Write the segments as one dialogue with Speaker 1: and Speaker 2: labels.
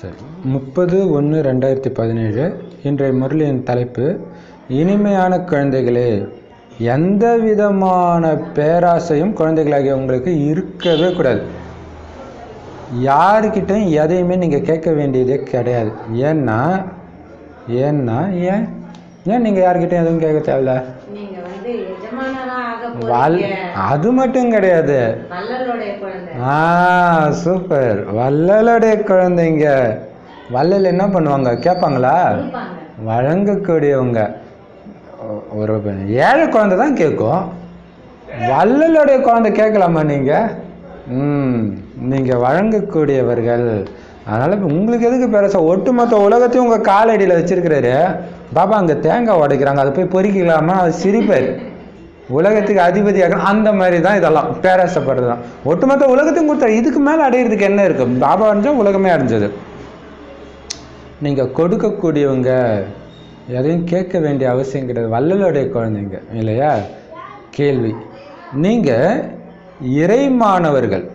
Speaker 1: சரி, 30/1/2017 இன்றைய முரளியின் தலைப்பு, இனிமையான குழந்தைகளே, எந்த விதமான பேராசையும் குழந்தைகளாகிய உங்களுக்கு இருக்கவே கூடாது. யாருக்கிட்டையும் எதையுமே நீங்கள் கேட்க வேண்டியதே கிடையாது. ஏன்னா ஏன் நீங்கள் யாருக்கிட்டையும் எதுவும் கேட்க தேவையில்ல. அது மட்டும் கிடையாது. சூப்பர். வள்ளலுடைய குழந்தைங்க. வள்ளல் என்ன பண்ணுவாங்க? கேட்பாங்களா? வழங்கக்கூடியவங்க. ஒரு ஏழை குழந்தை தான் கேட்கும். வள்ளலுடைய குழந்தை கேட்கலாமா நீங்கள்? நீங்கள் வழங்கக்கூடியவர்கள். அதனால் உங்களுக்கு எதுக்கு பேரசா? ஒட்டுமொத்த உலகத்தையும் உங்கள் காலடியில் வச்சிருக்கிறாரு. பாபா அங்கே தேங்காய் உடைக்கிறாங்க, அதை போய் பொறிக்கலாமா? அது சிரிப்பார். உலகத்துக்கு அதிபதியாக அந்த மாதிரி தான் இதெல்லாம் பேராசைப்படுறது தான். ஒட்டுமொத்த உலகத்தையும் கொடுத்தாரு. இதுக்கு மேலே அடையிறதுக்கு என்ன இருக்கு? பாபா அடைஞ்சால் உலகமே அடைஞ்சது. நீங்கள் கொடுக்கக்கூடியவங்க, எதையும் கேட்க வேண்டிய அவசியம் கிடையாது. வள்ளலுடைய குழந்தைங்க இல்லையா? கேள்வி, நீங்கள் இறை மாணவர்கள்.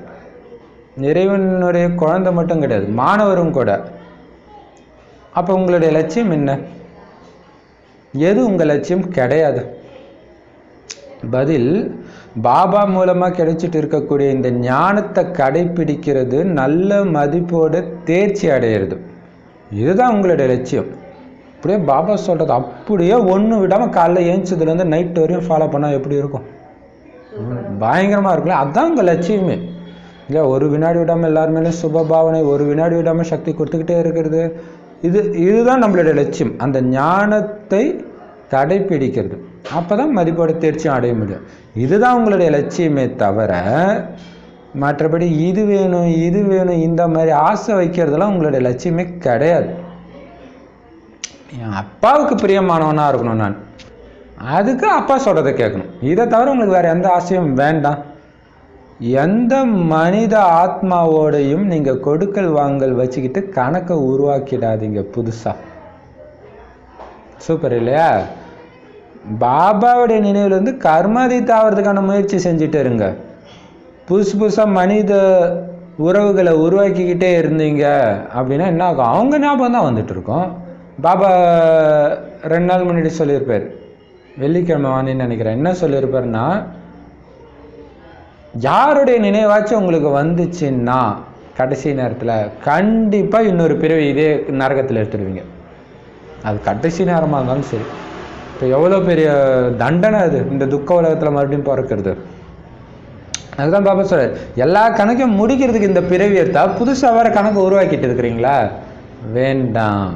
Speaker 1: இறைவனுடைய குழந்தை மட்டும் கிடையாது, மாணவரும் கூட. அப்போ உங்களுடைய லட்சியம் என்ன? எது உங்கள் லட்சியம்? கிடையாது. பதில், பாபா மூலமாக கிடைச்சிட்டு இருக்கக்கூடிய இந்த ஞானத்தை கடைப்பிடிக்கிறது, நல்ல மதிப்போடு தேர்ச்சி அடையிறது, இதுதான் உங்களுடைய லட்சியம். அப்படியே பாபா சொல்கிறது அப்படியே ஒன்று விடாமல் காலைல ஏஞ்சதுலேருந்து நைட் வரையும் ஃபாலோ பண்ணால் எப்படி இருக்கும்? பயங்கரமாக இருக்குல்ல. அதுதான் உங்கள் லட்சியமே இல்லையா? ஒரு வினாடி விடாமல் எல்லாருமே சுப பாவனை, ஒரு வினாடி விடாமல் சக்தி கொடுத்துக்கிட்டே இருக்கிறது. இதுதான் நம்மளுடைய லட்சியம். அந்த ஞானத்தை கடைப்பிடிக்கிறது. அப்போ தான் மதிப்போட தேர்ச்சியும் அடைய முடியும். இதுதான் உங்களுடைய லட்சியமே தவிர, மற்றபடி இது வேணும் இது வேணும் இந்த மாதிரி ஆசை வைக்கிறதுலாம் உங்களுடைய லட்சியமே கிடையாது. என் அப்பாவுக்கு பிரியமானவனாக இருக்கணும் நான், அதுக்கு அப்பா சொல்கிறத கேட்கணும். இதை தவிர உங்களுக்கு வேறு எந்த ஆசையும் வேண்டாம். எந்த மனித ஆத்மாவோடையும் நீங்கள் கொடுக்கல் வாங்கல் வச்சுக்கிட்டு கணக்கை உருவாக்கிடாதீங்க புதுசாக. சூப்பர் இல்லையா? பாபாவுடைய நினைவுலேருந்து கர்மாதீத் ஆகிறதுக்கான முயற்சி செஞ்சுட்டு இருங்க. புதுசாக மனித உறவுகளை உருவாக்கிக்கிட்டே இருந்தீங்க அப்படின்னா என்ன ஆகும்? அவங்க ஞாபகம் தான் வந்துட்டு இருக்கோம். பாபா 2 நாள் முன்னாடி சொல்லியிருப்பார், வெள்ளிக்கிழமை வாணின்னு நினைக்கிறேன். என்ன சொல்லியிருப்பாருன்னா, யாருடைய நினைவாச்சும் உங்களுக்கு வந்துச்சுன்னா கடைசி நேரத்தில் கண்டிப்பாக இன்னொரு பிறவி இதே நரகத்தில் எடுத்துடுவீங்க. அது கடைசி நேரமாக இருந்தாலும் சரி. இப்போ எவ்வளோ பெரிய தண்டனை அது, இந்த துக்க உலகத்தில் மறுபடியும் பிறக்கிறது. அதுதான் பாபா சொல்றார், எல்லா கணக்கையும் முடிக்கிறதுக்கு இந்த பிறவி எடுத்தால் புதுசாக வேறு கணக்கு உருவாக்கிட்டு இருக்கிறீங்களா? வேண்டாம்.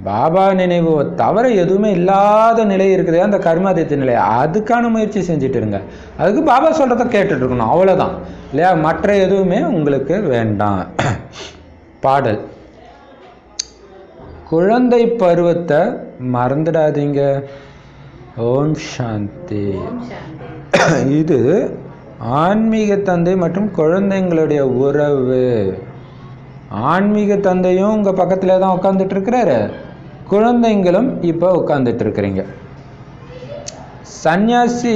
Speaker 1: பாபா நினைவு தவிர எதுவுமே இல்லாத நிலை இருக்குது, அந்த கர்மாதித்த நிலை. அதுக்கான முயற்சி செஞ்சுட்டு இருங்க. அதுக்கு பாபா சொல்கிறத கேட்டுட்டு இருக்கணும், அவ்வளோதான் இல்லையா? மற்ற எதுவுமே உங்களுக்கு வேண்டாம். பாடல், குழந்தை பருவத்தை மறந்துடாதீங்க. ஓம் சாந்தி. இது ஆன்மீக தந்தை மற்றும் குழந்தைங்களுடைய உறவு. ஆன்மீக தந்தையும் உங்கள் பக்கத்தில் தான் உட்காந்துட்டு இருக்கிறாரு, குழந்தைங்களும் இப்போ உட்காந்துட்டு இருக்கிறீங்க. சந்நியாசி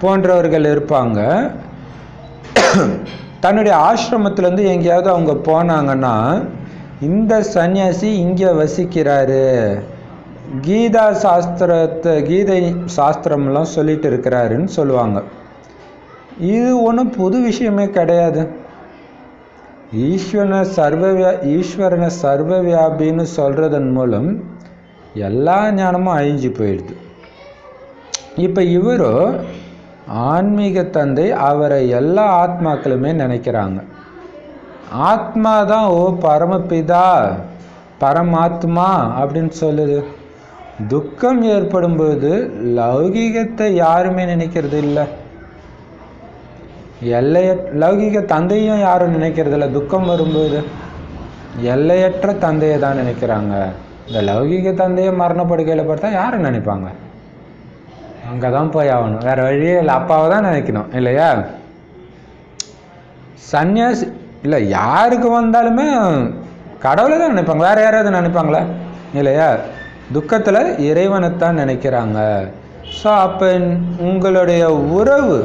Speaker 1: போன்றவர்கள் இருப்பாங்க, தன்னுடைய ஆசிரமத்திலேருந்து எங்கேயாவது அவங்க போனாங்கன்னா, இந்த சந்நியாசி இங்கே வசிக்கிறாரு, கீதை சாஸ்திரம்லாம் சொல்லிட்டு இருக்கிறாருன்னு சொல்லுவாங்க. இது ஒன்றும் புது விஷயமே கிடையாது. ஈஸ்வரனை சர்வ வியாபின்னு சொல்கிறதன் மூலம் எல்லா ஞானமும் அழிஞ்சு போயிடுது. இப்போ இவரோ ஆன்மீக தந்தை, அவரை எல்லா ஆத்மாக்களுமே நினைக்கிறாங்க. ஆத்மா தான் ஓ பரமபிதா பரமாத்மா அப்படின்னு சொல்லுது. துக்கம் ஏற்படும் போது லௌகீகத்தை யாருமே நினைக்கிறது இல்லை. லௌகீக தந்தையும் யாரும் நினைக்கிறது இல்லை. துக்கம் வரும்போது எல்லையற்ற தந்தையை தான் நினைக்கிறாங்க. இந்த லௌகீக தந்தையை மரணப்படுகையில் பார்த்தா யாரும் நினைப்பாங்க? அங்கே தான் போய் ஆகணும், வேறு வழியே இல்லை. அப்பாவை தான் நினைக்கணும் இல்லையா? சந்நியாசி இல்லை, யாருக்கு வந்தாலுமே கடவுளை தான் நினைப்பாங்க, வேறு யாராவது நினைப்பாங்களா? இல்லையா? துக்கத்தில் இறைவனைத்தான் நினைக்கிறாங்க. ஸோ அப்போ உங்களுடைய உறவு,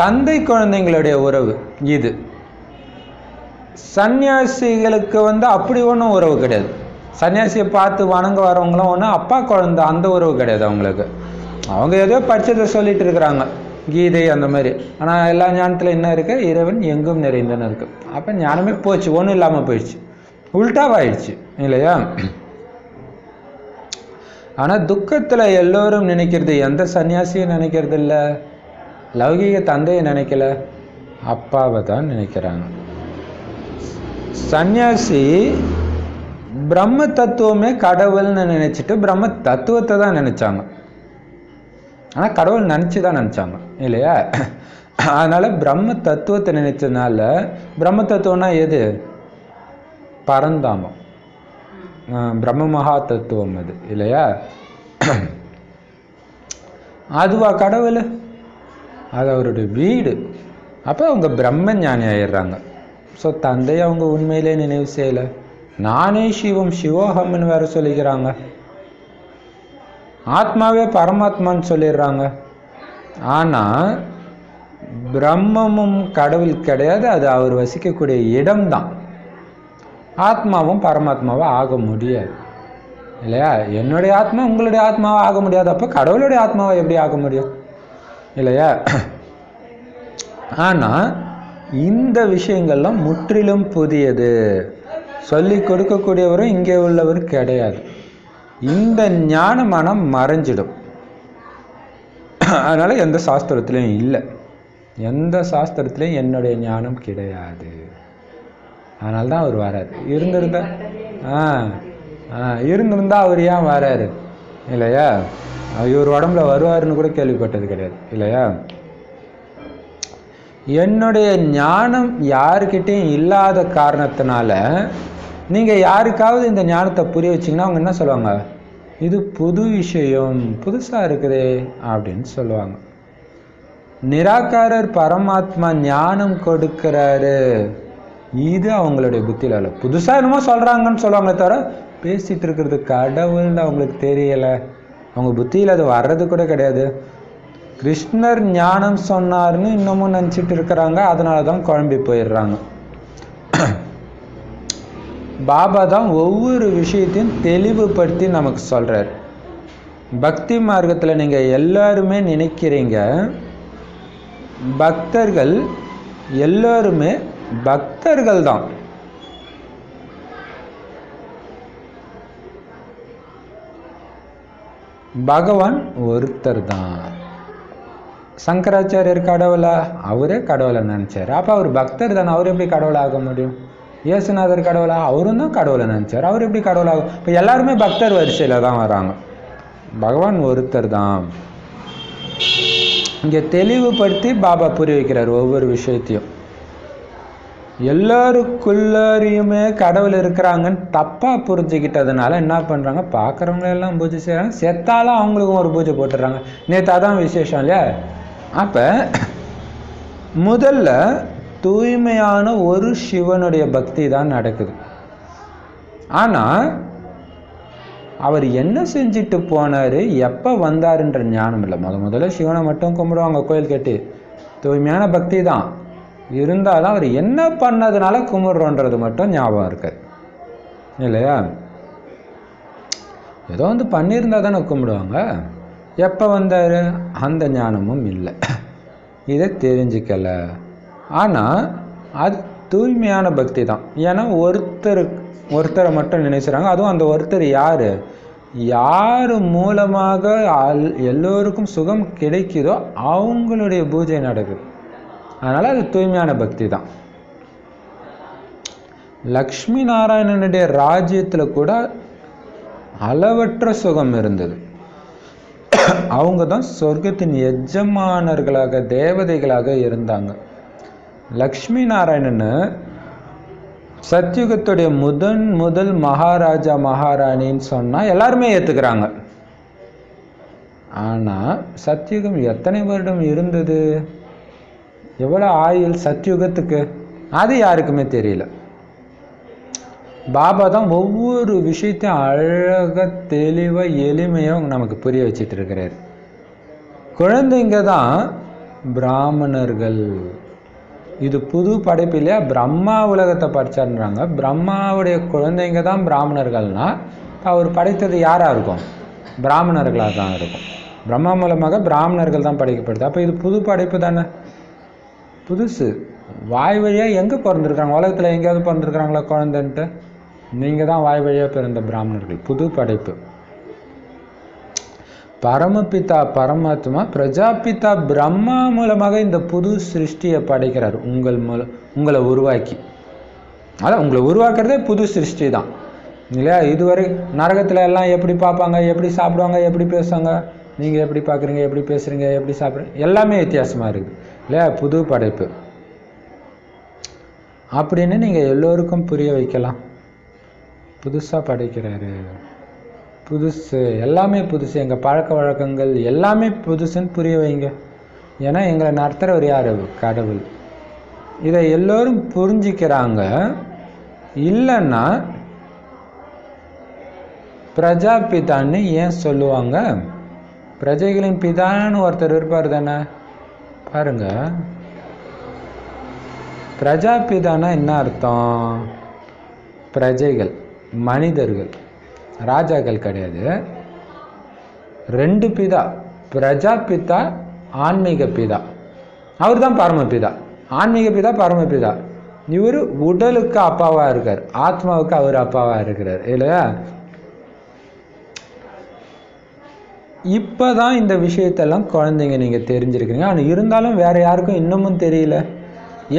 Speaker 1: தந்தை குழந்தைங்களுடைய உறவு இது. சன்னியாசிகளுக்கு அப்படி ஒன்றும் உறவு கிடையாது. சன்னியாசியை பார்த்து வணங்க வரவங்களும் ஒன்றும் அப்பா குழந்தை அந்த உறவு கிடையாது அவங்களுக்கு. அவங்க ஏதோ படித்ததை சொல்லிட்டு இருக்கிறாங்க, கீதை அந்த மாதிரி. ஆனால் எல்லா ஞானத்தில் என்ன இருக்கு? இறைவன் எங்கும் நிறைந்தன்னு இருக்கு. அப்போ ஞானமே போச்சு, ஒன்றும் இல்லாமல் போயிடுச்சு, உல்டாவாயிடுச்சு இல்லையா? ஆனால் துக்கத்தில் எல்லோரும் நினைக்கிறது எந்த சன்னியாசியும் நினைக்கிறது இல்லை, லௌகீக தந்தையை நினைக்கல, அப்பாவை தான் நினைக்கிறாங்க. சன்னியாசி பிரம்ம தத்துவமே கடவுள்னு நினைச்சிட்டு பிரம்ம தத்துவத்தை தான் நினைச்சாங்க. ஆனால் கடவுள் நினச்சி தான் நினச்சாங்க இல்லையா? அதனால் பிரம்ம தத்துவத்தை நினைச்சதுனால, பிரம்ம தத்துவம்னா எது? பரந்தாமம், பிரம்ம மகா தத்துவம் அது இல்லையா? அதுவா கடவுள்? அது அவருடைய வீடு. அப்போ அவங்க பிரம்ம ஞானி ஆயிடுறாங்க. ஸோ தந்தையை அவங்க உண்மையிலே நினைவு செய்யலை. நானே சிவம் சிவோகம்னு வேற சொல்லிக்கிறாங்க. ஆத்மாவே பரமாத்மான்னு சொல்லிடுறாங்க. ஆனால் பிரம்மமும் கடவுள் கிடையாது, அது அவர் வசிக்கக்கூடிய இடம்தான். ஆத்மாவும் பரமாத்மாவை ஆக முடியாது இல்லையா? என்னுடைய ஆத்மா உங்களுடைய ஆத்மாவை ஆக முடியாது, அப்போ கடவுளுடைய ஆத்மாவை எப்படி ஆக முடியும் இல்லையா? ஆனால் இந்த விஷயங்கள்லாம் முற்றிலும் புதியது. சொல்லி கொடுக்கக்கூடியவரும் இங்கே உள்ளவர் கிடையாது. இந்த ஞானமானம் மறைஞ்சிடும். அதனால் எந்த சாஸ்திரத்துலையும் இல்லை, எந்த சாஸ்திரத்துலையும் என்னுடைய ஞானம் கிடையாது. அதனால தான் அவர் வராரு. இருந்திருந்தா அவர் ஏன் வராரு இல்லையா? இவர் உடம்புல வருவாருன்னு கூட கேள்விப்பட்டது கிடையாது இல்லையா? என்னுடைய ஞானம் யாருக்கிட்டையும் இல்லாத காரணத்தினால நீங்கள் யாருக்காவது இந்த ஞானத்தை புரிய வச்சிங்கன்னா அவங்க என்ன சொல்லுவாங்க? இது புது விஷயம், புதுசாக இருக்குதே அப்படின்னு சொல்லுவாங்க. நிராகாரர் பரமாத்மா ஞானம் கொடுக்கிறாரு, இது அவங்களுடைய புத்தியில் இல்லை. புதுசாக என்னமோ சொல்கிறாங்கன்னு சொல்லுவாங்களே தவிர பேசிகிட்டு இருக்கிறது கடவுள்னு அவங்களுக்கு தெரியலை. அவங்க புத்தியில் அது வர்றது கூட கிடையாது. கிருஷ்ணர் ஞானம் சொன்னார்னு இன்னமும் நினச்சிட்டு இருக்கிறாங்க. அதனால தான் குழம்பி போயிடுறாங்க. பாபா தான் ஒவ்வொரு விஷயத்தையும் தெளிவுபடுத்தி நமக்கு சொல்கிறார். பக்தி மார்க்கத்தில் நீங்கள் எல்லாருமே நினைக்கிறீங்க பக்தர்கள் எல்லாருமே பக்தர்கள் தான். பகவான் ஒருத்தர் தான். சங்கராச்சாரியர் கடவுளா? அவரே கடவுளை நினைச்சார். அப்போ அவர் பக்தர் தானே, அவர் எப்படி கடவுளாக முடியும்? இயேசுநாதர் கடவுளா? அவரும் தான் கடவுளை நினைச்சார், அவர் எப்படி கடவுளாகும்? இப்போ எல்லாருமே பக்தர் வரிசையில் தான் வராங்க. பகவான் ஒருத்தர் தான். இங்கே தெளிவுபடுத்தி பாபா புரிய வைக்கிறார் ஒவ்வொரு விஷயத்தையும். எல்லாருக்குள்ளாரையுமே கடவுள் இருக்கிறாங்கன்னு தப்பாக புரிஞ்சுக்கிட்டதுனால என்ன பண்ணுறாங்க? பார்க்குறவங்களெல்லாம் பூஜை செய்கிறாங்க, செத்தாலும் அவங்களுக்கும் ஒரு பூஜை போட்டுடுறாங்க. நேற்று அதான் விசேஷம் இல்லையா? அப்போ முதல்ல தூய்மையான ஒரு சிவனுடைய பக்தி தான் நடக்குது. ஆனால் அவர் என்ன செஞ்சுட்டு போனார், எப்போ வந்தாருன்ற ஞானம் இல்லை. முதல்ல சிவனை மட்டும் கும்பிடுவாங்க கோயில் கட்டி, தூய்மையான பக்தி தான் இருந்தாலும் அவர் என்ன பண்ணதுனால கும்பிட்றோன்றது மட்டும் ஞாபகம் இருக்காது இல்லையா? ஏதோ பண்ணியிருந்தா தானே கும்பிடுவாங்க. எப்போ வந்தார் அந்த ஞானமும் இல்லை, இதை தெரிஞ்சிக்கலை. ஆனால் அது தூய்மையான பக்தி தான். ஏன்னா ஒருத்தரை மட்டும் நினைச்சுறாங்க. அதுவும் அந்த ஒருத்தர் யார்? யார் மூலமாக எல்லோருக்கும் சுகம் கிடைக்குதோ அவங்களுடைய பூஜை நடக்குது. அதனால் அது தூய்மையான பக்தி தான். லக்ஷ்மி நாராயணனுடைய ராஜ்யத்தில் கூட அளவற்ற சுகம் இருந்தது. அவங்க தான் சொர்க்கத்தின் எஜமானர்களாக தேவதைகளாக இருந்தாங்க. லக்ஷ்மி நாராயணன் சத்யுகத்துடைய முதல் மகாராஜா மகாராணின்னு சொன்னால் எல்லாருமே ஏற்றுக்கிறாங்க. ஆனால் சத்யுகம் எத்தனை வருடம் இருந்தது, எவ்வளோ ஆயுள் சத்யுகத்துக்கு, அது யாருக்குமே தெரியல. பாபா தான் ஒவ்வொரு விஷயத்தையும் அழகாக தெளிவாக எளிமையாக நமக்கு புரிய வச்சிட்டு இருக்கிறார். குழந்தைங்க தான் பிராமணர்கள், இது புது படைப்பு இல்லையா? பிரம்மா உலகத்தை படைச்சாருன்றாங்க. பிரம்மாவுடைய குழந்தைங்க தான் பிராமணர்கள்னா அவர் படைத்தது யாராக இருக்கும்? பிராமணர்களாக தான் இருக்கும். பிரம்மா மூலமாக பிராமணர்கள் தான் படைக்கப்படுது. அப்போ இது புது படைப்பு தானே, புதுசு. வாய் வழியாக எங்கே பிறந்திருக்காங்க? உலகத்தில் எங்கேயாவது பிறந்திருக்கிறாங்களா குழந்தைன்ட்டு? நீங்கள் தான் வாய் வழியாக பிறந்த பிராமணர்கள். புது படைப்பு. பரமபிதா பரமாத்மா பிரஜாபிதா பிரம்மா மூலமாக இந்த புது சிருஷ்டியை படைக்கிறார். உங்களை உருவாக்கி, அதான் உங்களை உருவாக்குறதே புது சிருஷ்டி தான் இல்லையா? இதுவரை நரகத்தில் எல்லாம் எப்படி பார்ப்பாங்க, எப்படி சாப்பிடுவாங்க, எப்படி பேசுவாங்க, நீங்கள் எப்படி பார்க்குறீங்க, எப்படி பேசுகிறீங்க, எப்படி சாப்பிட்றீங்க, எல்லாமே வித்தியாசமாக இருக்குது இல்லையா? புது படைப்பு அப்படின்னு நீங்கள் எல்லோருக்கும் புரிய வைக்கலாம். புதுசாக படைக்கிறாரு, புதுசு, எல்லாமே புதுசு, எங்கள் பழக்க வழக்கங்கள் எல்லாமே புதுசுன்னு புரிய வைங்க. ஏன்னா எங்களை நடத்துகிறவர் யார்? கடவுள். இதை எல்லோரும் புரிஞ்சிக்கிறாங்க. இல்லைன்னா பிரஜாபிதான்னு ஏன் சொல்லுவாங்க? பிரஜைகளின் பிதான்னு ஒருத்தர் இருப்பார் தானே. பாருங்க, பிரஜாபிதானா என்ன அர்த்தம்? பிரஜைகள், மனிதர்கள், ராஜாக்கள் கிடையாது. ரெண்டு பிதா, பிரஜாபிதா, ஆன்மீக பிதா. அவர் தான் பரமபிதா. ஆன்மீக பிதா பரமபிதா. இவர் உடலுக்கு அப்பாவாக இருக்கார், ஆத்மாவுக்கு அவர் அப்பாவாக இருக்கிறார் இல்லையா? இப்போ தான் இந்த விஷயத்தெல்லாம் குழந்தைங்க நீங்கள் தெரிஞ்சிருக்கிறீங்க. ஆனால் இருந்தாலும் வேறு யாருக்கும் இன்னமும் தெரியல.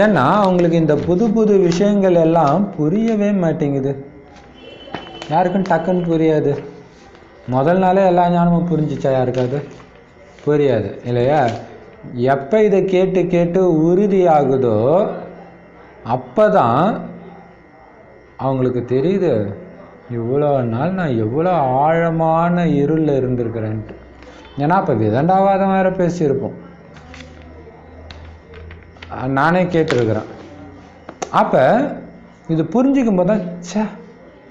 Speaker 1: ஏன்னா அவங்களுக்கு இந்த புது புது விஷயங்கள் எல்லாம் புரியவே மாட்டேங்குது. யாருக்கும் டக்குன்னு புரியாது. முதல் நாளே எல்லா ஞானமும் புரிஞ்சிச்சா? யாருக்காது புரியாது இல்லையா? எப்போ இதை கேட்டு கேட்டு உறுதி ஆகுதோ அப்போ தான் அவங்களுக்கு தெரியுது, இவ்வளோ நாள் நான் எவ்வளோ ஆழமான இருளில் இருந்திருக்கிறேன்ட்டு. ஏன்னா அப்போ விதண்டாவாதம் வேறு பேசியிருப்போம், நானே கேட்டிருக்கிறேன். அப்போ இது புரிஞ்சிக்கும் போது தான் சே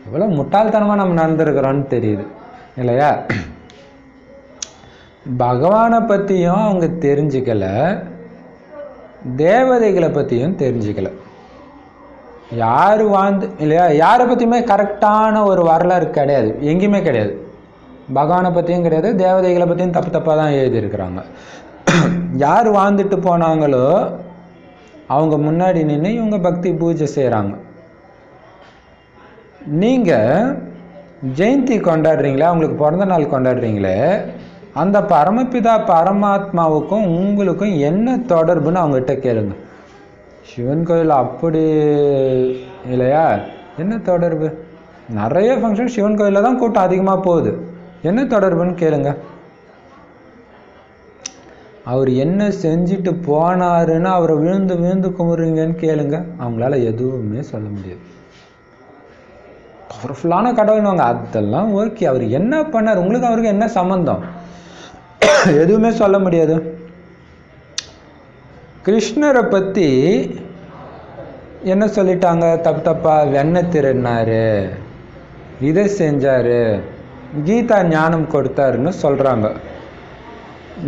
Speaker 1: எவ்வளோ முட்டாள்தனமாக நம்ம நடந்திருக்கிறோன்னு தெரியுது இல்லையா? பகவானை பற்றியும் அவங்க தெரிஞ்சுக்கல, தேவதைகளை பற்றியும் தெரிஞ்சுக்கல. யார் வாழ்ந்து இல்லையா? யாரை பற்றியுமே கரெக்டான ஒரு வரலாறு கிடையாது, எங்கேயுமே கிடையாது. பகவானை பற்றியும் கிடையாது, தேவதைகளை பற்றியும் தப்பு தப்பாக தான் எழுதியிருக்கிறாங்க. யார் வாழ்ந்துட்டு போனாங்களோ அவங்க முன்னாடி நின்று இவங்க பக்தி பூஜை செய்கிறாங்க. நீங்கள் ஜெயந்தி கொண்டாடுறீங்களே, அவங்களுக்கு பிறந்த நாள் கொண்டாடுறீங்களே, அந்த பரமபிதா பரமாத்மாவுக்கும் உங்களுக்கும் என்ன தொடர்புன்னு அவங்ககிட்ட கேளுங்க. சிவன் கோயில் அப்படி இல்லையா? என்ன தொடர்பு? நிறைய ஃபங்க்ஷன் சிவன் கோயிலில் தான் கூட்டம் அதிகமாக போகுது. என்ன தொடர்புன்னு கேளுங்க. அவர் என்ன செஞ்சுட்டு போனாருன்னு அவரை விழுந்து விழுந்து கும்பிட்றீங்கன்னு கேளுங்க. அவங்களால எதுவுமே சொல்ல முடியாது. பவர்ஃபுல்லான கடவுள்வாங்க, அதெல்லாம் ஓகே. அவர் என்ன பண்ணார், உங்களுக்கு அவருக்கு என்ன சம்பந்தம்? எதுவுமே சொல்ல முடியாது. கிருஷ்ணரை பற்றி என்ன சொல்லிட்டாங்க? தப்பு தப்பா வெண்ணெய் திருடினாரு, இதை செஞ்சார், கீதா ஞானம் கொடுத்தாருன்னு சொல்கிறாங்க.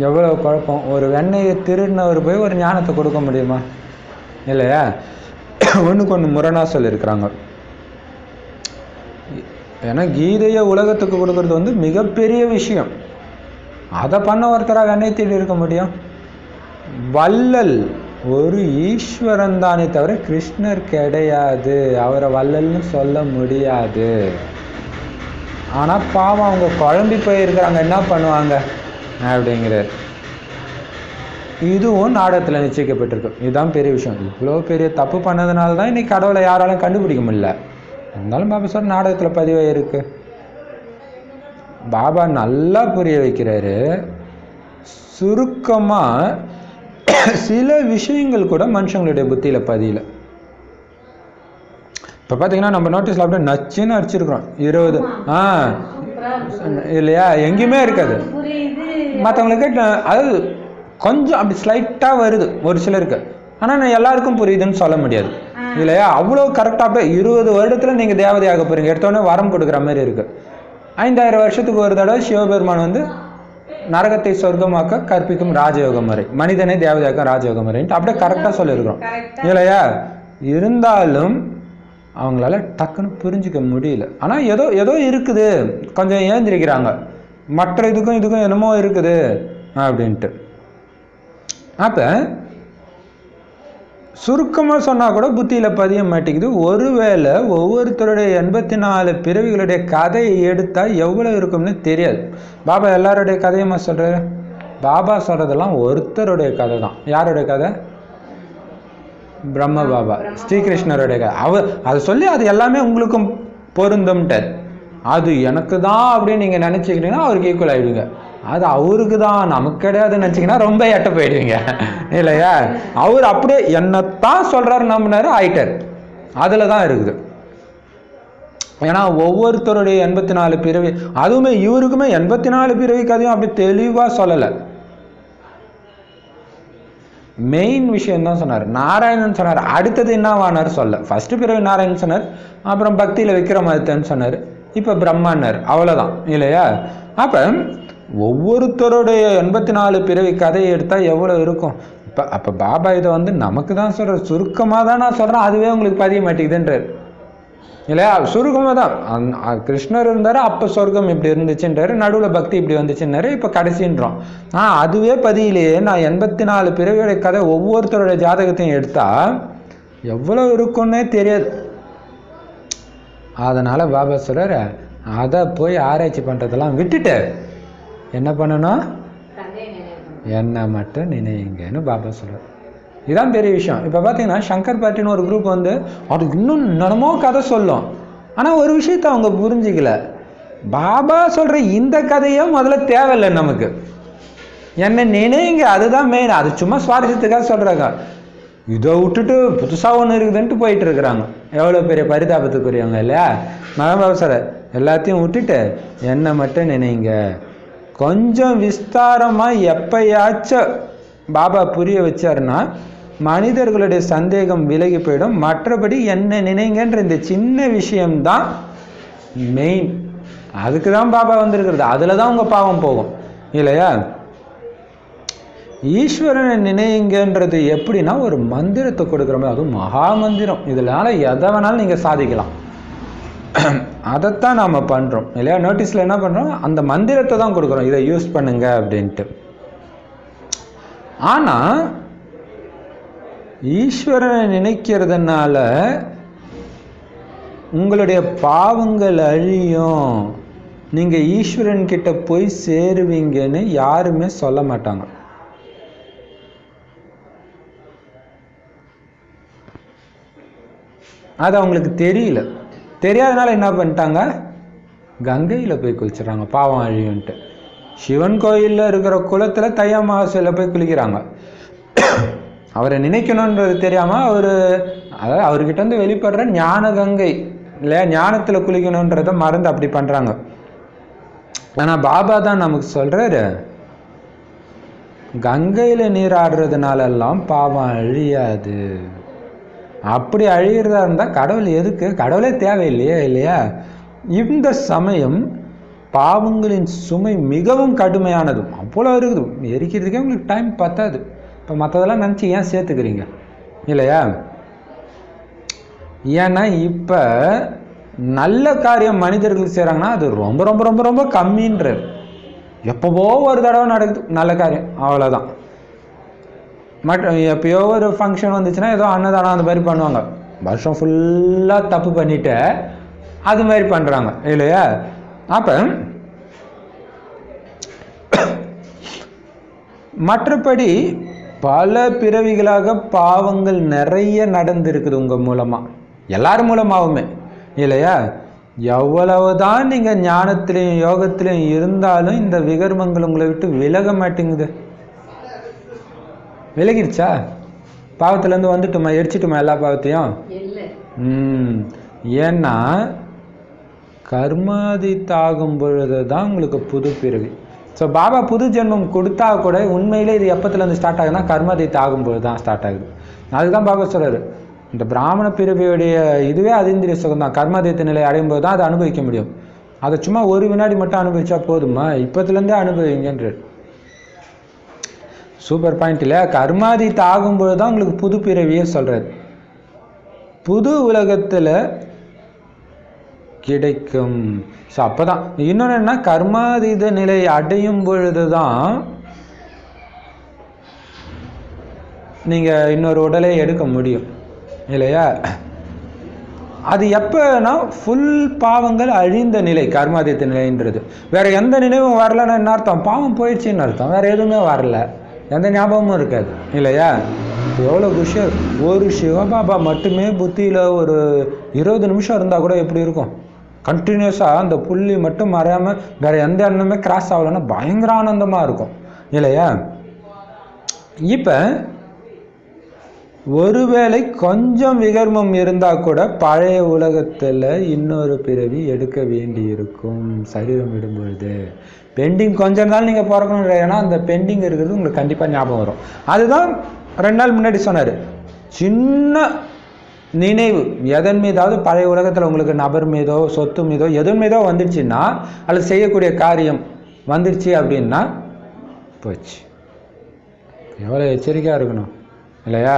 Speaker 1: எவ்வளோ குழப்பம்! ஒரு வெண்ணெயை திருடினவர் போய் ஒரு ஞானத்தை கொடுக்க முடியுமா? இல்லையா? ஒன்றுக்கு ஒன்று முரணாக சொல்லியிருக்கிறாங்க. ஏன்னா கீதையை உலகத்துக்கு கொடுக்கறது வந்து மிகப்பெரிய விஷயம். அதை பண்ண ஒருத்தராக வெண்ணெய் திருடி இருக்க முடியும்? வள்ளல் ஒரு ஈஸ்வரன் தானே தவிர கிருஷ்ணர் கிடையாது. அவரை வள்ளல்னு சொல்ல முடியாது. ஆனால் பாவம் அவங்க குழம்பி போயிருக்கிறாங்க, என்ன பண்ணுவாங்க அப்படிங்கிறார். இதுவும் நாடகத்தில் நிச்சயிக்கப்பட்டிருக்கு. இதுதான் பெரிய விஷயம். இவ்வளோ பெரிய தப்பு பண்ணதுனால தான் இன்னைக்கு கடவுளை யாராலும் கண்டுபிடிக்க முடியல. இருந்தாலும் பாபா சார் நாடகத்தில் பதிவாக இருக்கு. பாபா நல்லா புரிய வைக்கிறாரு. சுருக்கமாக சில விஷயங்கள் கூட மனுஷங்களுடைய புத்தியில் பதியல. இப்போ பார்த்தீங்கன்னா நம்ம நோட்டீஸில் அப்படியே நச்சுன்னு அடிச்சிருக்கிறோம் 20 இல்லையா? எங்கேயுமே இருக்காது. மற்றவங்களுக்கு அதாவது கொஞ்சம் அப்படி ஸ்லைட்டாக வருது ஒரு சிலருக்கு, ஆனால் நான் எல்லாருக்கும் புரியுதுன்னு சொல்ல முடியாது இல்லையா? அவ்வளோ கரெக்டாக 20 வருடத்தில் நீங்கள் தேவதையாக போகிறீங்க. எடுத்தோடனே வரம் கொடுக்குற மாதிரி இருக்குது. 5000 வருஷத்துக்கு ஒரு தடவை சிவபெருமான் வந்து நரகத்தை சொர்க்கமாக்க கற்பிக்கும் ராஜயோக முறை, மனிதனை தேவதையாக்க ராஜயோக முறைன்ட்டு அப்படியே கரெக்டாக சொல்லியிருக்கிறோம் இல்லையா? இருந்தாலும் அவங்களால டக்குன்னு புரிஞ்சிக்க முடியல. ஆனால் ஏதோ ஏதோ இருக்குது, கொஞ்சம் ஏந்திரிக்கிறாங்க, மற்ற இதுக்கும் என்னமோ இருக்குது அப்படின்ட்டு. அப்போ சுருக்கமாக சொன்னால் கூட புத்தியில் பதிய மாட்டேங்குது. ஒருவேளை ஒவ்வொருத்தருடைய 84 பிறவிகளுடைய கதையை எடுத்தால் எவ்வளோ இருக்கும்னு தெரியாது. பாபா எல்லாருடைய கதையுமா சொல்கிறாரு? பாபா சொல்கிறதெல்லாம் ஒருத்தருடைய கதை தான். யாருடைய கதை? பிரம்ம பாபா, ஸ்ரீகிருஷ்ணருடைய கதை. அதை சொல்லி அது எல்லாமே உங்களுக்கும் பொருந்தும்ட்டார். அது எனக்கு தான் அப்படின்னு நீங்கள் நினச்சிக்கிட்டீங்கன்னா அவருக்கு ஈக்குவல் ஆகிடுவீங்க. அது அவருக்கு தான், நமக்கு கிடையாதுன்னு நினச்சிங்கன்னா ரொம்ப எட்ட போயிடுவீங்க இல்லையா? அவர் அப்படியே என்னத்தான் சொல்கிறாரு நம்பினாரு ஆயிட்டார். அதில் தான் இருக்குது. ஏன்னா ஒவ்வொருத்தருடைய 84 பிறவி, அதுவுமே இவருக்குமே 84 பிறவி கதையும் அப்படி தெளிவாக சொல்லலை. மெயின் விஷயம் தான் சொன்னார். நாராயணன் சொன்னார், அடுத்தது என்னவானார் சொல்ல. ஃபர்ஸ்ட் பிறவி நாராயணன் சொன்னார், அப்புறம் பக்தியில் விக்ரமாதித்தன் சொன்னார், இப்போ பிரம்மானார், அவ்வளோதான் இல்லையா? அப்போ ஒவ்வொருத்தருடைய 84 பிறவி கதையை எடுத்தால் எவ்வளோ இருக்கும். அப்போ பாபா இதை நமக்கு தான் சொல்கிறார். சுருக்கமாக தான் நான் சொல்கிறேன், அதுவே உங்களுக்கு பதிய மாட்டேங்குதுன்றார் இல்லையா? சுருக்கமாக தான். கிருஷ்ணர் இருந்தார், அப்போ சொர்க்கம் இப்படி இருந்துச்சுன்றாரு, நடுவில் பக்தி இப்படி வந்துச்சுன்னாரு, இப்போ கடைசின்றோம். அதுவே பதியிலேயே நான் 84 பிறவியோடைய கதை ஒவ்வொருத்தருடைய ஜாதகத்தையும் எடுத்தால் எவ்வளோ இருக்குன்னே தெரியாது. அதனால் பாபா சொல்கிறார், அதை போய் ஆராய்ச்சி பண்ணுறதெல்லாம் விட்டுட்டு என்ன பண்ணணும்? என்ன மட்டும் நினைங்கன்னு பாபா சொல்கிறார். இதுதான் பெரிய விஷயம். இப்போ பார்த்தீங்கன்னா சங்கர் பார்ட்டின்னு ஒரு குரூப் அது இன்னும் என்னமோ கதை சொல்லும். ஆனால் ஒரு விஷயத்தை அவங்க புரிஞ்சிக்கல. பாபா சொல்கிற இந்த கதையே முதல்ல தேவையில்லை நமக்கு. என்ன நினைங்க, அதுதான் மெயின். அது சும்மா சுவாரஸ்யத்துக்காக சொல்கிறாங்க. இதை விட்டுட்டு புதுசாக ஒன்று இருக்குதுன்ட்டு போயிட்டு இருக்கிறாங்க. எவ்வளோ பெரிய பரிதாபத்துக்குரியவங்க இல்லையா? பாபா சார் எல்லாத்தையும் விட்டுட்டு என்ன மட்டும் நினைங்க. கொஞ்சம் விஸ்தாரமாக எப்பயாச்சும் பாபா புரிய வச்சாருன்னா மனிதர்களுடைய சந்தேகம் விலகி போயிடும். மற்றபடி என்ன நினைங்கன்ற இந்த சின்ன விஷயம்தான் மெயின். அதுக்கு தான் பாபா வந்திருக்கிறது. அதில் தான் உங்கள் பாவம் போகும் இல்லையா? ஈஸ்வரனை நினைங்கன்றது எப்படின்னா ஒரு மந்திரத்தை கொடுக்குற மாதிரி, அதுவும் மகா மந்திரம். இதனால எதை வேணாலும் நீங்கள் சாதிக்கலாம். அதைத்தான் நாம் பண்ணுறோம் இல்லையா? நோட்டீஸில் என்ன பண்ணுறோம்? அந்த மந்திரத்தை தான் கொடுக்குறோம், இதை யூஸ் பண்ணுங்க அப்படின்ட்டு. ஆனால் ஈஸ்வரனை நினைக்கிறதுனால உங்களுடைய பாவங்கள் அழியும், நீங்கள் ஈஸ்வரன் கிட்ட போய் சேருவீங்கன்னு யாருமே சொல்ல மாட்டாங்க. அது அவங்களுக்கு தெரியல. தெரியாதனால என்ன பண்ணிட்டாங்க? கங்கையில் போய் குளிச்சுறாங்க, பாவம் அழியுன்ட்டு. சிவன் கோயிலில் இருக்கிற குளத்தில் தை அமாவாசையில் போய் குளிக்கிறாங்க. அவரை நினைக்கணுன்றது தெரியாமல் அதாவது அவர்கிட்ட வெளிப்படுற ஞான கங்கை இல்லையா, ஞானத்தில் குளிக்கணுன்றதை மறந்து அப்படி பண்ணுறாங்க. ஆனால் பாபா தான் நமக்கு சொல்கிறாரு, கங்கையில் நீராடுறதுனாலெல்லாம் பாவம் அழியாது. அப்படி அழிகிறதா இருந்தால் கடவுள் எதுக்கு? கடவுளே தேவையில்லையே இல்லையா? இந்த சமயம் பாவங்களின் சுமை மிகவும் கடுமையானது. அவ்வளோ இருக்குது, எரிக்கிறதுக்கே உங்களுக்கு டைம் பத்தாது. இப்போ மற்றதெல்லாம் நினச்சி ஏன் சேர்த்துக்கிறீங்க இல்லையா? ஏன்னா இப்போ நல்ல காரியம் மனிதர்கள் செய்கிறாங்கன்னா அது ரொம்ப ரொம்ப ரொம்ப ரொம்ப கம்மின்றது. எப்போவோ ஒரு தடவை நடக்குது நல்ல காரியம், அவ்வளோதான். எப்பயோ ஒரு ஃபங்க்ஷன் வந்துச்சுன்னா ஏதோ அன்னதானம் அந்த மாதிரி பண்ணுவாங்க. வருஷம் ஃபுல்லாக தப்பு பண்ணிவிட்டு அது மாதிரி பண்ணுறாங்க இல்லையா? அப்போ மற்றபடி பல பிறவிகளாக பாவங்கள் நிறைய நடந்திருக்குது உங்கள் மூலமாக, எல்லாரும் மூலமாகவுமே இல்லையா? எவ்வளவுதான் நீங்கள் ஞானத்திலையும் யோகத்திலையும் இருந்தாலும் இந்த விகர்மங்கள் உங்களை விட்டு விலக மாட்டேங்குது. விலகிடுச்சா? பாவத்திலேருந்து வந்துட்டுமா, எரிச்சிட்டுமா எல்லா பாவத்தையும்? ஏன்னா கர்மாதித்தாகும் பொழுது தான் உங்களுக்கு புது பிறவி. ஸோ பாபா புது ஜென்மம் கொடுத்தா கூட உண்மையிலே இது எப்பத்துலேருந்து ஸ்டார்ட் ஆகுதுன்னா கர்மாதித்த ஆகும்போது தான் ஸ்டார்ட் ஆகுது. அதுதான் பாபா சொல்கிறார், இந்த பிராமண பிறவியுடைய இதுவே அதீந்திரிய சுகம் தான். கர்மாதித்த நிலை அடையும் போது தான் அதை அனுபவிக்க முடியும். அதை சும்மா ஒரு வினாடி மட்டும் அனுபவிச்சா போதுமா? இப்போத்துலேருந்தே அனுபவிங்கன்றார். சூப்பர் பாயிண்ட் இல்லையா? கர்மாதீத்த ஆகும்போது தான் உங்களுக்கு புது பிறவியே சொல்றாரு. புது உலகத்தில் கிடைக்கும். ஸோ அப்போ தான் இன்னொன்று என்ன, கர்மாதீத நிலை அடையும் பொழுது தான் நீங்கள் இன்னொரு உடலை எடுக்க முடியும் இல்லையா? அது எப்போனா ஃபுல் பாவங்கள் அழிந்த நிலை கர்மாதீத்த நிலைன்றது. வேறு எந்த நினைவும் வரலன்னா என்ன அர்த்தம்? பாவம் போயிடுச்சின்னு அர்த்தம். வேறு எதுவுமே வரல, எந்த ஞாபகமும் இருக்காது இல்லையா? எவ்வளோ விஷயம். ஒரு சிவபாபா மட்டுமே புத்தியில் ஒரு 20 நிமிஷம் இருந்தால் கூட எப்படி இருக்கும்? கண்டினியூஸாக அந்த புள்ளி மட்டும் மறையாமல் வேறு எந்த எண்ணமே கிராஸ் ஆகலைன்னா பயங்கர ஆனந்தமாக இருக்கும் இல்லையா? இப்போ ஒருவேளை கொஞ்சம் விகர்மம் இருந்தால் கூட பழைய உலகத்தில் இன்னொரு பிறவி எடுக்க வேண்டி இருக்கும் சரீரம் விடும்பொழுது. பெண்டிங் கொஞ்சம் நாள் நீங்கள் பிறக்கணும், ஏன்னா அந்த பெண்டிங் இருக்கிறது உங்களுக்கு கண்டிப்பாக ஞாபகம் வரும். அதுதான் 2 நாள் முன்னாடி சொன்னார். சின்ன நினைவு எதன் மீதாவது பழைய உலகத்தில் உங்களுக்கு நபர் மீதோ சொத்து மீதோ எதன் மீதோ வந்துடுச்சுன்னா, அல்லது செய்யக்கூடிய காரியம் வந்துடுச்சு அப்படின்னா போச்சு. எவ்வளோ எச்சரிக்கையாக இருக்கணும் இல்லையா?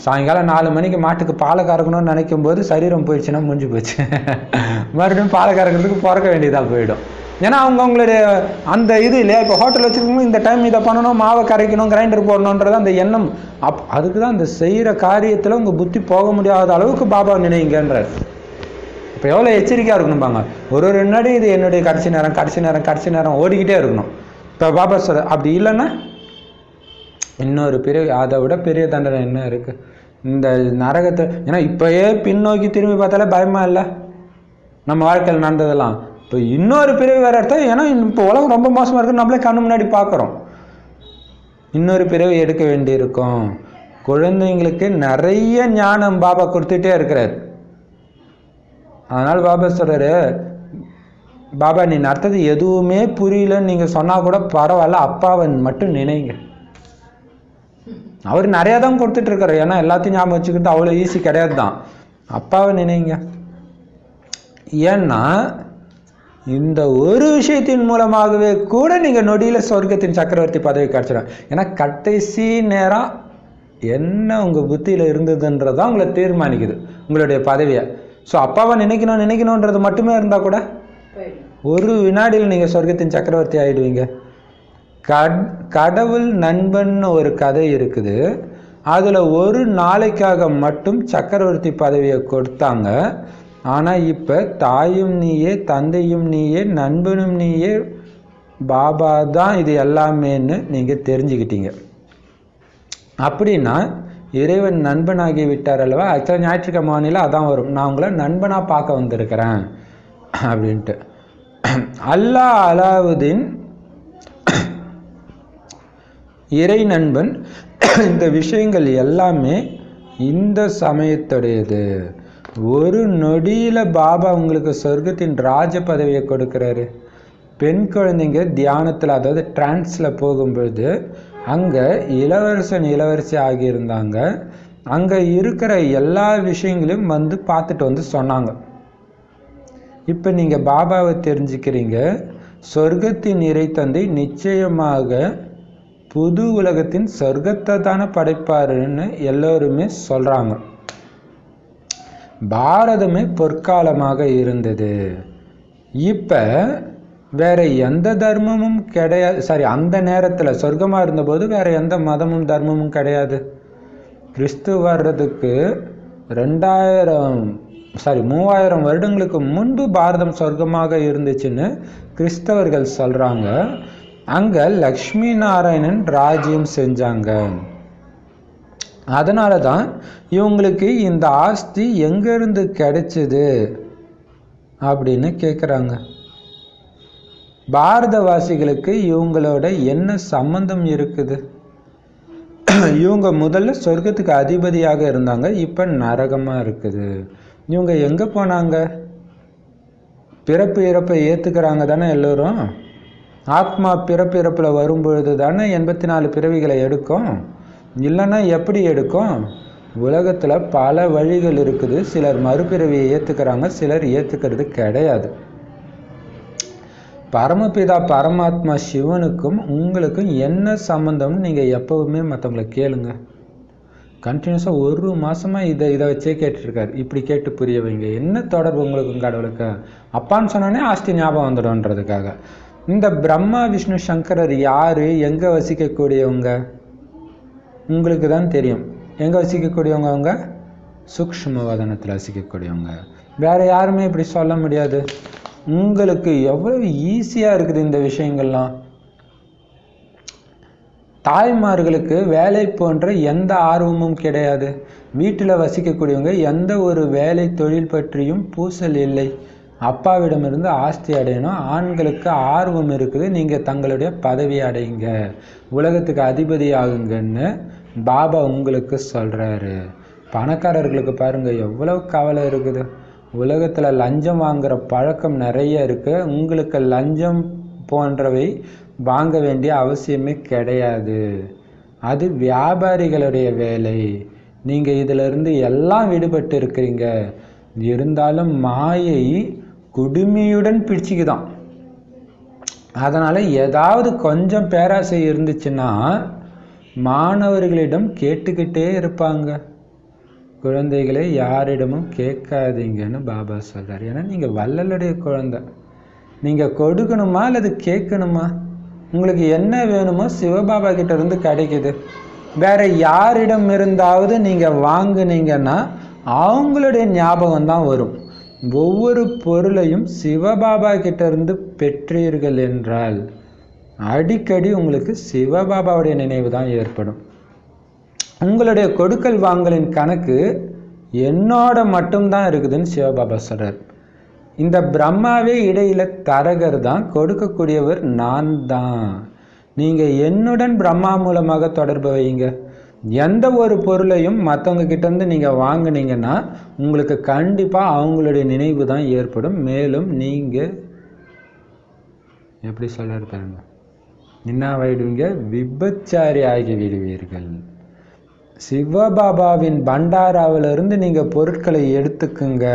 Speaker 1: சாயங்காலம் 4 மணிக்கு மாட்டுக்கு பாலை கறக்கணும்னு நினைக்கும் போது சரீரம் போயிடுச்சுன்னா முடிஞ்சு போச்சு. மறுபடியும் பாலை கறக்கிறதுக்கு பிறக்க வேண்டியதாக போயிடும். ஏன்னா அவங்களுடைய அந்த இது இல்லையா? இப்போ ஹோட்டல் வச்சுருக்கோம், இந்த டைம் இதை பண்ணணும், மாவை கரைக்கணும், கிரைண்டர் போடணுன்றது அந்த எண்ணம். அதுக்கு தான் அந்த செய்கிற காரியத்தில் உங்கள் புத்தி போக முடியாத அளவுக்கு பாபா நினைங்கன்றார். இப்போ எவ்வளோ எச்சரிக்கையாக இருக்கணும்பாங்க. ஒரு 2 நாடி இது என்னுடைய கடைசி நேரம் கடைசி நேரம் கடைசி நேரம் ஓடிக்கிட்டே இருக்கணும். இப்போ பாபா சொல்ற அப்படி இல்லைன்னா இன்னொரு பெரிய, அதை விட பெரிய தண்டனை என்ன இருக்குது இந்த நரகத்தை? ஏன்னா இப்போயே பின்னோக்கி திரும்பி பார்த்தாலே பயமாக இல்லை நம்ம வாழ்க்கையில் நடந்ததெல்லாம். இப்போ இன்னொரு பிறவி வேறு அர்த்தம். ஏன்னா இப்போ உலகம் ரொம்ப மோசமாக இருக்குது, நம்மளே கண்ணு முன்னாடி பார்க்குறோம். இன்னொரு பிறவி எடுக்க வேண்டியிருக்கும். குழந்தைங்களுக்கு நிறைய ஞானம் பாபா கொடுத்துட்டே இருக்கிறார். அதனால் பாபா சொல்கிறாரு, பாபா நீ நடத்தது எதுவுமே புரியலன்னு நீங்கள் சொன்னால் கூட பரவாயில்ல, அப்பாவை மட்டும் நினைங்க. அவர் நிறையா தான் கொடுத்துட்ருக்காரு. ஏன்னா எல்லாத்தையும் ஞாபகம் வச்சுக்கிட்டு அவ்வளோ ஈஸி கிடையாது தான். அப்பாவை நினைங்க. ஏன்னா இந்த ஒரு விஷயத்தின் மூலமாகவே கூட நீங்கள் நொடியில் சொர்க்கத்தின் சக்கரவர்த்தி பதவி கிடச்சிடும். ஏன்னா கடைசி நேரம் என்ன உங்கள் புத்தியில் இருந்ததுன்றதான் உங்களை தீர்மானிக்குது உங்களுடைய பதவியை. ஸோ அப்பாவை நினைக்கணுன்றது மட்டுமே இருந்தால் கூட ஒரு வினாடியில் நீங்கள் சொர்க்கத்தின் சக்கரவர்த்தி ஆகிடுவீங்க. கடவுள் நண்பன்னு ஒரு கதை இருக்குது. அதில் ஒரு நாளைக்காக மட்டும் சக்கரவர்த்தி பதவியை கொடுத்தாங்க. ஆனால் இப்போ தாயும் நீயே, தந்தையும் நீயே, நண்பனும் நீயே, பாபா தான் இது எல்லாமேன்னு நீங்கள் தெரிஞ்சுக்கிட்டீங்க. அப்படின்னா இறைவன் நண்பனாகி விட்டார் அல்லவா? ஆக்சுவலாக ஞாயிற்றுக்கிழமை மாநில அதான் வரும், நான் உங்களை நண்பனாக பார்க்க வந்திருக்கிறேன் அப்படின்ட்டு. அலாவுதீன் இறை நண்பன். இந்த விஷயங்கள் எல்லாமே இந்த சமயத்துடையது. ஒரு நொடியில் பாபா உங்களுக்கு சொர்க்கத்தின் ராஜ பதவியை கொடுக்குறாரு. பெண் குழந்தைங்க தியானத்தில், அதாவது டிரான்ஸில் போகும்பொழுது அங்கே இளவரசி ஆகியிருந்தாங்க. அங்கே இருக்கிற எல்லா விஷயங்களையும் வந்து பார்த்துட்டு வந்து சொன்னாங்க. இப்போ நீங்கள் பாபாவை தெரிஞ்சுக்கிறீங்க. சொர்க்கத்தின் இறை தந்தை நிச்சயமாக புது உலகத்தின் சொர்க்கத்தை தானே படைப்பாருன்னு எல்லோருமே சொல்கிறாங்க. பாரதமே பொற்காலமாக இருந்தது. இப்போ வேற எந்த தர்மமும் கிடையாது. சரி, அந்த நேரத்தில் சொர்க்கமாக இருந்தபோது வேற எந்த மதமும் தர்மமும் கிடையாது. கிறிஸ்து வர்றதுக்கு 3000 வருடங்களுக்கு முன்பு பாரதம் சொர்க்கமாக இருந்துச்சுன்னு கிறிஸ்தவர்கள் சொல்கிறாங்க. அங்கே லக்ஷ்மி நாராயணன் ராஜ்யம் செஞ்சாங்க. அதனால தான் இவங்களுக்கு இந்த ஆஸ்தி எங்கேருந்து கிடைச்சிது அப்படின்னு கேட்குறாங்க. பாரதவாசிகளுக்கு இவங்களோட என்ன சம்பந்தம் இருக்குது? இவங்க முதல்ல சொர்க்கத்துக்கு அதிபதியாக இருந்தாங்க, இப்போ நரகமாக இருக்குது. இவங்க எங்கே போனாங்க? பிறப்பு இறப்பை ஏற்றுக்கிறாங்க தானே எல்லோரும். ஆத்மா பிறப்பு இறப்பில் வரும்பொழுது தானே 84 பிறவிகளை எடுக்கும். இல்லைன்னா எப்படி எடுக்கும்? உலகத்தில் பல வழிகள் இருக்குது. சிலர் மறுபிறவியை ஏற்றுக்கிறாங்க, சிலர் ஏற்றுக்கிறது கிடையாது. பரமபிதா பரமாத்மா சிவனுக்கும் உங்களுக்கும் என்ன சம்மந்தம்னு நீங்கள் எப்போவுமே மற்றவங்களை கேளுங்க. கண்டினியூஸாக 1 மாதமாக இதை வச்சே கேட்டுருக்காரு. இப்படி கேட்டு புரிய வைங்க, என்ன தொடர்பு உங்களுக்கும் கடவுளுக்கு. அப்பான்னு சொன்னோன்னே ஆஸ்தி ஞாபகம் வந்துடும்ன்றதுக்காக. இந்த பிரம்மா விஷ்ணு சங்கரர் யார், எங்கே வசிக்கக்கூடியவங்க உங்களுக்கு தான் தெரியும். எங்கே வசிக்கக்கூடியவங்க? அவங்க சூக்ஷ்ம வதனத்தில் வசிக்கக்கூடியவங்க. வேறு யாருமே இப்படி சொல்ல முடியாது. உங்களுக்கு எவ்வளவு ஈஸியாக இருக்குது இந்த விஷயங்கள்லாம். தாய்மார்களுக்கு வேலை போன்ற எந்த ஆர்வமும் கிடையாது. வீட்டில் வசிக்கக்கூடியவங்க எந்த ஒரு வேலை தொழில் பற்றியும் பூசல் இல்லை. அப்பாவிடமிருந்து ஆஸ்தி அடையணும். ஆண்களுக்கு ஆர்வம் இருக்குது, நீங்கள் தங்களுடைய பதவி அடையுங்க, உலகத்துக்கு அதிபதி ஆகுங்கன்னு பாபா உங்களுக்கு சொல்கிறாரு. பணக்காரர்களுக்கு பாருங்கள் எவ்வளவு கவலை இருக்குது. உலகத்தில் லஞ்சம் வாங்குகிற பழக்கம் நிறைய இருக்குது. உங்களுக்கு லஞ்சம் போன்றவை வாங்க வேண்டிய அவசியமே கிடையாது. அது வியாபாரிகளுடைய வேலை. நீங்கள் இதிலிருந்து எல்லாம் விடுபட்டு இருக்கிறீங்க. இருந்தாலும் மாயை குடுமியுடன் பிடிச்சிக்குதான். அதனால் ஏதாவது கொஞ்சம் பேராசை இருந்துச்சுன்னா மாணவர்களிடம் கேட்டுக்கிட்டே இருப்பாங்க. குழந்தைகளை யாரிடமும் கேட்காதீங்கன்னு பாபா சொல்கிறார். ஏன்னா நீங்கள் வள்ளலுடைய குழந்தை. நீங்கள் கொடுக்கணுமா அல்லது கேட்கணுமா? உங்களுக்கு என்ன வேணுமோ சிவபாபா கிட்ட இருந்து கிடைக்குது. வேற யாரிடம் இருந்தாவது நீங்கள் வாங்குனீங்கன்னா அவங்களுடைய ஞாபகம் தான் வரும். ஒவ்வொரு பொருளையும் சிவபாபா கிட்ட இருந்து பெற்றீர்கள் என்றால் அடிக்கடி உங்களுக்கு சிவபாபாவுடைய நினைவு தான் ஏற்படும். உங்களுடைய கொடுக்கல் வாங்கலின் கணக்கு என்னோட மட்டும்தான் இருக்குதுன்னு சிவபாபா சொல்கிறார். இந்த பிரம்மாவே இடையில தரகர் தான், கொடுக்கக்கூடியவர் நான் தான். நீங்கள் என்னுடன் பிரம்மா மூலமாக தொடர்பு வைங்க. எந்த ஒரு பொருளையும் மற்றவங்க கிட்டேருந்து நீங்கள் வாங்கினீங்கன்னா உங்களுக்கு கண்டிப்பாக அவங்களுடைய நினைவு தான் ஏற்படும். மேலும் நீங்கள் எப்படி சொல்கிறார் பாருங்க, என்னாவாயிடுவீங்க? விபச்சாரி ஆகி விடுவீர்கள். சிவபாபாவின் பண்டாராவிலிருந்து நீங்கள் பொருட்களை எடுத்துக்குங்க.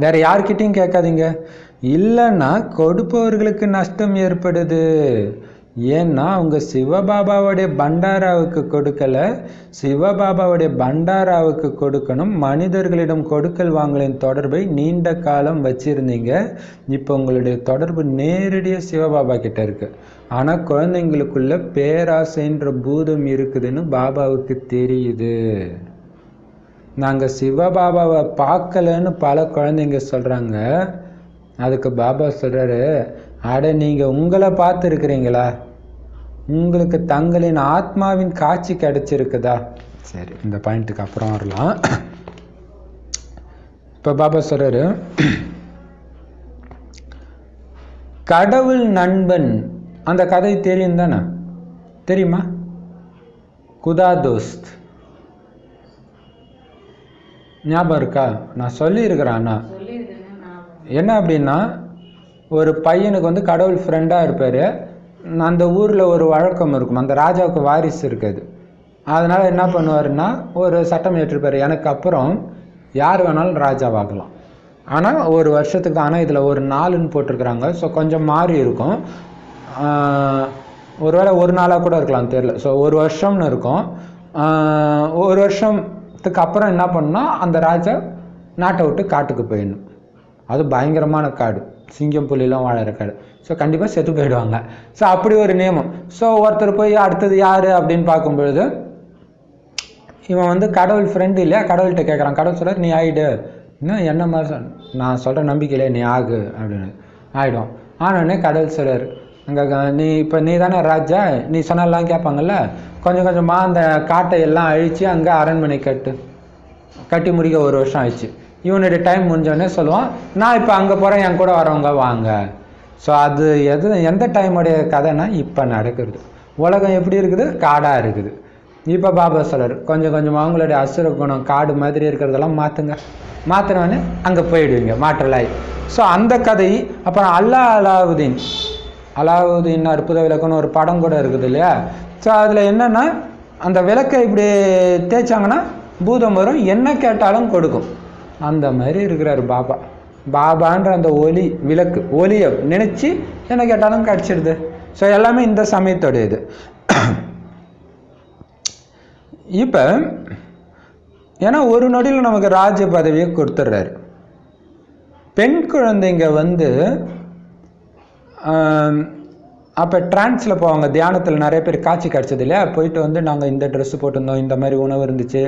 Speaker 1: வேற யார்கிட்டையும் கேட்காதீங்க. இல்லைன்னா கொடுப்பவர்களுக்கு நஷ்டம் ஏற்படுது. ஏன்னா அவங்க சிவபாபாவுடைய பண்டாராவுக்கு கொடுக்கல, சிவபாபாவுடைய பண்டாராவுக்கு கொடுக்கணும். மனிதர்களிடம் கொடுக்கல் வாங்கலின் தொடர்பை நீண்ட காலம் வச்சிருந்தீங்க. இப்போ உங்களுடைய தொடர்பு நேரடியாக சிவபாபா கிட்ட இருக்கு. ஆனால் குழந்தைங்களுக்குள்ள பேராசைன்ற பூதம் இருக்குதுன்னு பாபாவுக்கு தெரியுது. நாங்கள் சிவபாபாவை பார்க்கலன்னு பல குழந்தைங்க சொல்கிறாங்க. அதுக்கு பாபா சொல்கிறாரு, அட நீங்கள் உங்களை பார்த்துருக்குறீங்களா? உங்களுக்கு தங்களின் ஆத்மாவின் காட்சி கிடைச்சிருக்குதா? சரி, இந்த பாயிண்ட்டுக்கு அப்புறம் வரலாம். இப்போ பாபா சொல்கிறாரு, கடவுள் நண்பன் அந்த கதை தெரியும் தானே? தெரியுமா? குதா தோஸ்த் ஞாபகம் இருக்கா? நான் சொல்லியிருக்கிறேன்னா என்ன அப்படின்னா, ஒரு பையனுக்கு வந்து கடவுள் ஃப்ரெண்டாக இருப்பார். அந்த ஊரில் ஒரு வழக்கம் இருக்கும், அந்த ராஜாவுக்கு வாரிசு இருக்காது. அதனால் என்ன பண்ணுவாருன்னா ஒரு சட்டம் ஏற்றிருப்பார், எனக்கு அப்புறம் யார் வேணாலும் ராஜாவாகலாம், ஆனால் ஒரு வருஷத்துக்கு தான். ஆனால் இதில் ஒரு நாளுன்னு போட்டிருக்கிறாங்க. ஸோ கொஞ்சம் மாறி இருக்கும். ஒருவேளை ஒரு நாளாக கூட இருக்கலாம், தெரியல. ஸோ ஒரு வருஷம்னு இருக்கும். ஒரு வருஷத்துக்கு அப்புறம் என்ன பண்ணால் அந்த ராஜா நாட்டை விட்டு காட்டுக்கு போயிடணும். அது பயங்கரமான காடு, சிங்கம் புலிலாம் வாழற காடு. ஸோ கண்டிப்பாக செத்து போயிடுவாங்க. ஸோ அப்படி ஒரு நியமம். ஸோ ஒருத்தர் போய் அடுத்தது யார் அப்படின்னு பார்க்கும்பொழுது இவன் வந்து கடவுள் ஃப்ரெண்டு இல்லையா, கடவுள்கிட்ட கேட்குறான். கடவுள் சொல்கிறார், நீ ஆகிடு. இன்னும் என்ன மாதிரி நான் சொல்கிற நம்பிக்கையிலே நீ ஆகு அப்படின்னு ஆகிடும். ஆனோடனே கடவுள் சொல்கிறார், அங்கே நீ தானே ராஜா, நீ சொன்னாலாம் கேட்பாங்கல்ல, கொஞ்சம் கொஞ்சமாக அந்த காட்டை எல்லாம் அழித்து அங்கே அரண்மனை கட்டி முடிக்க 1 வருஷம் ஆயிடுச்சு. இவனுடைய டைம் முடிஞ்சோடனே சொல்லுவான், நான் இப்போ அங்கே போகிறேன், என் கூட வரவங்க வாங்க. ஸோ அது எந்த டைமுடைய கதைன்னா இப்போ நடக்கிறது. உலகம் எப்படி இருக்குது? காடாக இருக்குது. இப்போ பாபா சொல்கிறார், கொஞ்சம் கொஞ்சமாக அவங்களுடைய அசுர குணம் காடு மாதிரி இருக்கிறதெல்லாம் மாற்றினோடனே அங்கே போயிடுவீங்க மாற்றலாய். ஸோ அந்த கதை. அப்புறம் அலாவுதீன் அற்புத விளக்குன்னு ஒரு படம் கூட இருக்குது இல்லையா? ஸோ அதில் என்னென்னா, அந்த விளக்கை இப்படி தேய்ச்சாங்கன்னா பூதம் வரும், என்ன கேட்டாலும் கொடுக்கும். அந்த மாதிரி இருக்கிறார் பாபா. பாபான்ற அந்த ஒலி விளக்கு ஒலியை நினச்சி என்ன கேட்டாலும் கிடச்சிடுது. ஸோ எல்லாமே இந்த சமயத்தோடையது. இப்போ ஏன்னா ஒரு நொடியில் நமக்கு ராஜ பதவியை கொடுத்துட்றாரு. பெண் குழந்தைங்க வந்து அப்போ ட்ரான்ஸில் போவாங்க, தியானத்தில் நிறைய பேர் காட்சி கிடச்சது இல்லையா, போயிட்டு வந்து நாங்கள் இந்த ட்ரெஸ்ஸு போட்டிருந்தோம், இந்த மாதிரி உணவு இருந்துச்சு,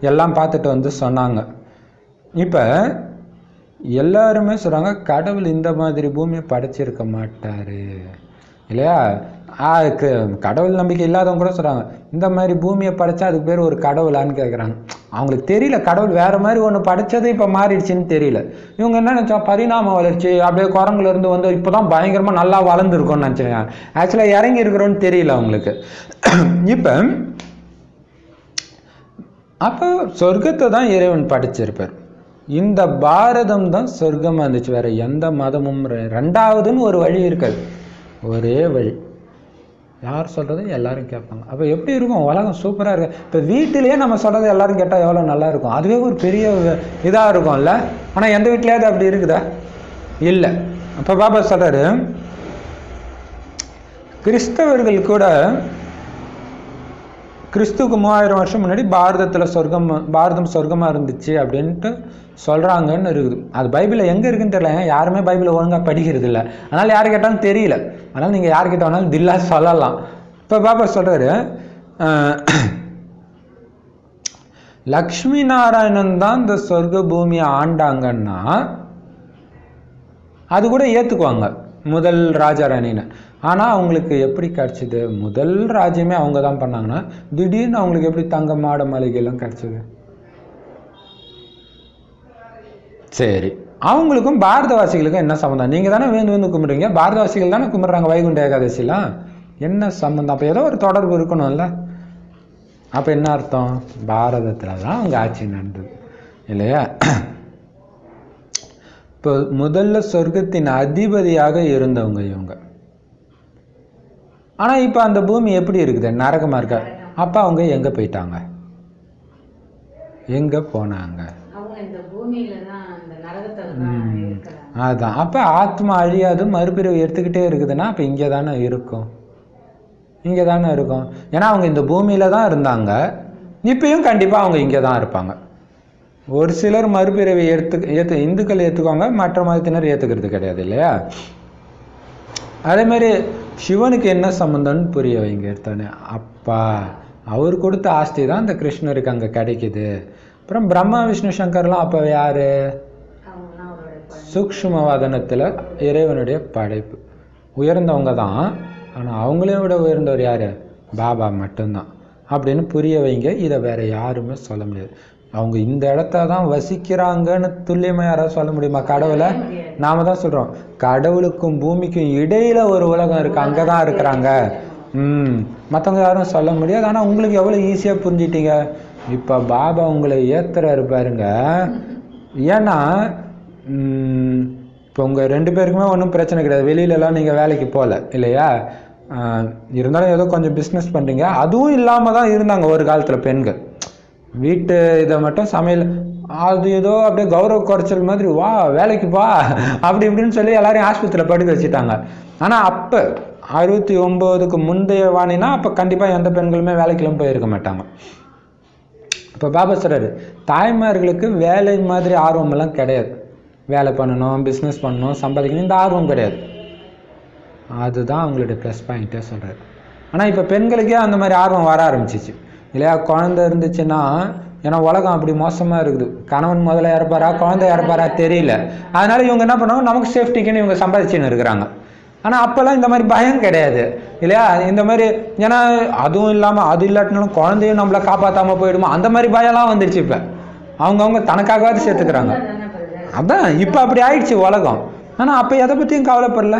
Speaker 1: எல்லாம் பார்த்துட்டு வந்து சொன்னாங்க. இப்போ எல்லாருமே சொல்கிறாங்க கடவுள் இந்த மாதிரி பூமியை படைச்சிருக்க மாட்டார் இல்லையா. கடவுள் நம்பிக்கை இல்லாதவங்க கூட சொல்கிறாங்க இந்த மாதிரி பூமியை படைச்சா அதுக்கு பேர் ஒரு கடவுளான்னு கேட்குறாங்க. அவங்களுக்கு தெரியல கடவுள் வேறு மாதிரி ஒன்று படைச்சது இப்போ மாறிடுச்சின்னு தெரியல. இவங்க என்ன நினச்சா பரிணாம வளர்ச்சி, அப்படியே குரங்குலேருந்து வந்து இப்போ தான் பயங்கரமாக நல்லா வளர்ந்துருக்கோன்னு நினச்சிருக்காங்க. ஆக்சுவலாக இறங்கி இருக்கிறோன்னு தெரியல அவங்களுக்கு. இப்போ அப்போ சொர்க்கத்தை தான் இறைவன் படைச்சிருப்பார். இந்த பாரதம் தான் சொர்க்கமாக இருந்துச்சு, வேறு எந்த மதமும் ரெண்டாவதுன்னு ஒரு வழி இருக்காது, ஒரே வழி. யார் சொல்கிறது எல்லாரும் கேட்பாங்க. அப்போ எப்படி இருக்கும் உலகம்? சூப்பராக இருக்குது. இப்போ வீட்டிலேயே நம்ம சொல்கிறது எல்லாரும் கேட்டால் எவ்வளோ நல்லா இருக்கும், அதுவே ஒரு பெரிய இதாக இருக்கும்ல. ஆனால் எந்த வீட்டிலேயாவது அப்படி இருக்குதா? இல்லை. அப்போ பாபா சொல்கிறாரு கிறிஸ்தவர்கள் கூட கிறிஸ்துவுக்கு 3000 வருஷம் முன்னாடி பாரதம் சொர்க்கமாக இருந்துச்சு அப்படின்ட்டு சொல்கிறாங்கன்னு இருக்குது. அது பைபிளில் எங்கே இருக்குன்னு தெரியல, யாருமே பைபிளை ஒழுங்காக படிக்கிறது இல்லை, அதனால் யார் கேட்டாலும் தெரியல. அதனால் நீங்கள் யார்கிட்ட வேணாலும் தில்லா சொல்லலாம். இப்போ பாபா சொல்கிறாரு லக்ஷ்மி நாராயணன் தான் இந்த சொர்க்க பூமியை ஆண்டாங்கன்னா அது கூட ஏற்றுக்குவாங்க முதல் ராஜாராணின்னு. ஆனால் அவங்களுக்கு எப்படி கிடச்சிது? முதல் ராஜ்யமே அவங்க தான் பண்ணாங்கன்னா திடீர்னு அவங்களுக்கு எப்படி தங்க மாட மாளிகைலாம் கிடச்சிது? சரி, அவங்களுக்கும் பாரதவாசிகளுக்கும் என்ன சம்மந்தம்? நீங்கள் தானே வேந்து கும்பிடுறீங்க, பாரதவாசிகள் தானே கும்பிட்றாங்க வைகுண்ட ஏகாதசிலாம், என்ன சம்மந்தம்? அப்போ ஏதோ ஒரு தொடர்பு இருக்கணும்ல. அப்போ என்ன அர்த்தம்? பாரதத்தில் தான் அவங்க ஆட்சி நடந்தது இல்லையா. இப்போ முதல்ல சொர்க்கத்தின் அதிபதியாக இருந்தவங்க இவங்க. ஆனால் இப்போ அந்த பூமி எப்படி இருக்குது? நரகமாக இருக்கா. அப்போ அவங்க எங்கே போயிட்டாங்க? எங்கே போனாங்க? அதுதான். அப்போ ஆத்மா அழியாது, மறுபிறவி எடுத்துக்கிட்டே இருக்குதுன்னா அப்போ இங்கே தானே இருக்கும், இங்கே தானே இருக்கும். ஏன்னா அவங்க இந்த பூமியில் தான் இருந்தாங்க, இப்பயும் கண்டிப்பாக அவங்க இங்கே தான் இருப்பாங்க. ஒரு சிலர் மறுபிறவி இந்துக்கள் ஏற்றுக்குவாங்க, மற்ற மதத்தினர் ஏற்றுக்கிறது கிடையாது இல்லையா. அதேமாரி சிவனுக்கு என்ன சம்மந்தம்னு புரிய வைங்க எடுத்தானே. அப்பா அவர் கொடுத்த ஆஸ்தி தான் இந்த கிருஷ்ணருக்கு அங்கே கிடைக்குது. அப்புறம் பிரம்மா விஷ்ணு சங்கர்லாம் அப்போ யார்? சூக்ஷ்மவாதனத்தில் இறைவனுடைய படைப்பு, உயர்ந்தவங்க தான். ஆனால் அவங்களே விட உயர்ந்தவர் யார்? பாபா மட்டும்தான் அப்படின்னு புரிய வைங்க. இதை வேற யாருமே சொல்ல முடியாது. அவங்க இந்த இடத்த தான் வசிக்கிறாங்கன்னு துல்லியமாக யாராவது சொல்ல முடியுமா? கடவுளை நாம தான் சொல்கிறோம், கடவுளுக்கும் பூமிக்கும் இடையில ஒரு உலகம் இருக்குது, அங்கே தான் இருக்கிறாங்க. மற்றவங்க யாரும் சொல்ல முடியாது. ஆனால் உங்களுக்கு எவ்வளோ ஈஸியாக புரிஞ்சிட்டீங்க. இப்போ பாபா உங்களை ஏற்றுறாரு பாருங்க. ஏன்னா இப்போ உங்கள் 2 பேருக்குமே ஒன்றும் பிரச்சனை கிடையாது, வெளியிலலாம் நீங்கள் வேலைக்கு போகல இல்லையா. இருந்தாலும் ஏதோ கொஞ்சம் பிஸ்னஸ் பண்ணுறீங்க. அதுவும் இல்லாமல் தான் இருந்தாங்க ஒரு காலத்தில் பெண்கள். வீட்டு இதை மட்டும் சமையல் அது ஏதோ அப்படியே கௌரவ குறைச்சல் மாதிரி, வா வேலைக்கு வா அப்படி இப்படின்னு சொல்லி எல்லாரையும் ஆஸ்பத்திரியில் படுக்க வச்சுட்டாங்க. ஆனால் அப்போ 69க்கு முந்தைய வாணினா அப்போ கண்டிப்பாக எந்த பெண்களுமே வேலைக்கெல்லாம் போயிருக்க மாட்டாங்க. இப்போ பாபா சொல்கிறாரு தாய்மார்களுக்கு வேலை மாதிரி ஆர்வமெல்லாம் கிடையாது. வேலை பண்ணணும், பிஸ்னஸ் பண்ணணும், சம்பாதிக்கணும், இந்த ஆர்வம் கிடையாது. அதுதான் அவங்களுடைய ப்ளஸ் பாயிண்ட்டே சொல்கிறாரு. ஆனால் இப்போ பெண்களுக்கே அந்த மாதிரி ஆர்வம் வர ஆரம்பிச்சிச்சு இல்லையா. குழந்தை இருந்துச்சுன்னா, ஏன்னா உலகம் அப்படி மோசமாக இருக்குது, கணவன் முதல்ல இறப்பாரா குழந்தை இறப்பாரா தெரியல. அதனால் இவங்க என்ன பண்ணுவாங்க, நமக்கு சேஃப்டிக்குன்னு இவங்க சம்பாதிச்சுன்னு இருக்கிறாங்க. ஆனால் அப்போல்லாம் இந்த மாதிரி பயம் கிடையாது இல்லையா. இந்த மாதிரி ஏன்னா அதுவும் இல்லாமல் அது இல்லாட்டினாலும் குழந்தையும் நம்மளை காப்பாற்றாமல் போயிடுமா, அந்த மாதிரி பயம்லாம் வந்துடுச்சு. இப்போ அவங்கவுங்க தனக்காகவாது சேர்த்துக்கிறாங்க. அதான் இப்போ அப்படி ஆயிடுச்சு உலகம். ஆனால் அப்போ எதை பற்றியும் கவலைப்படல.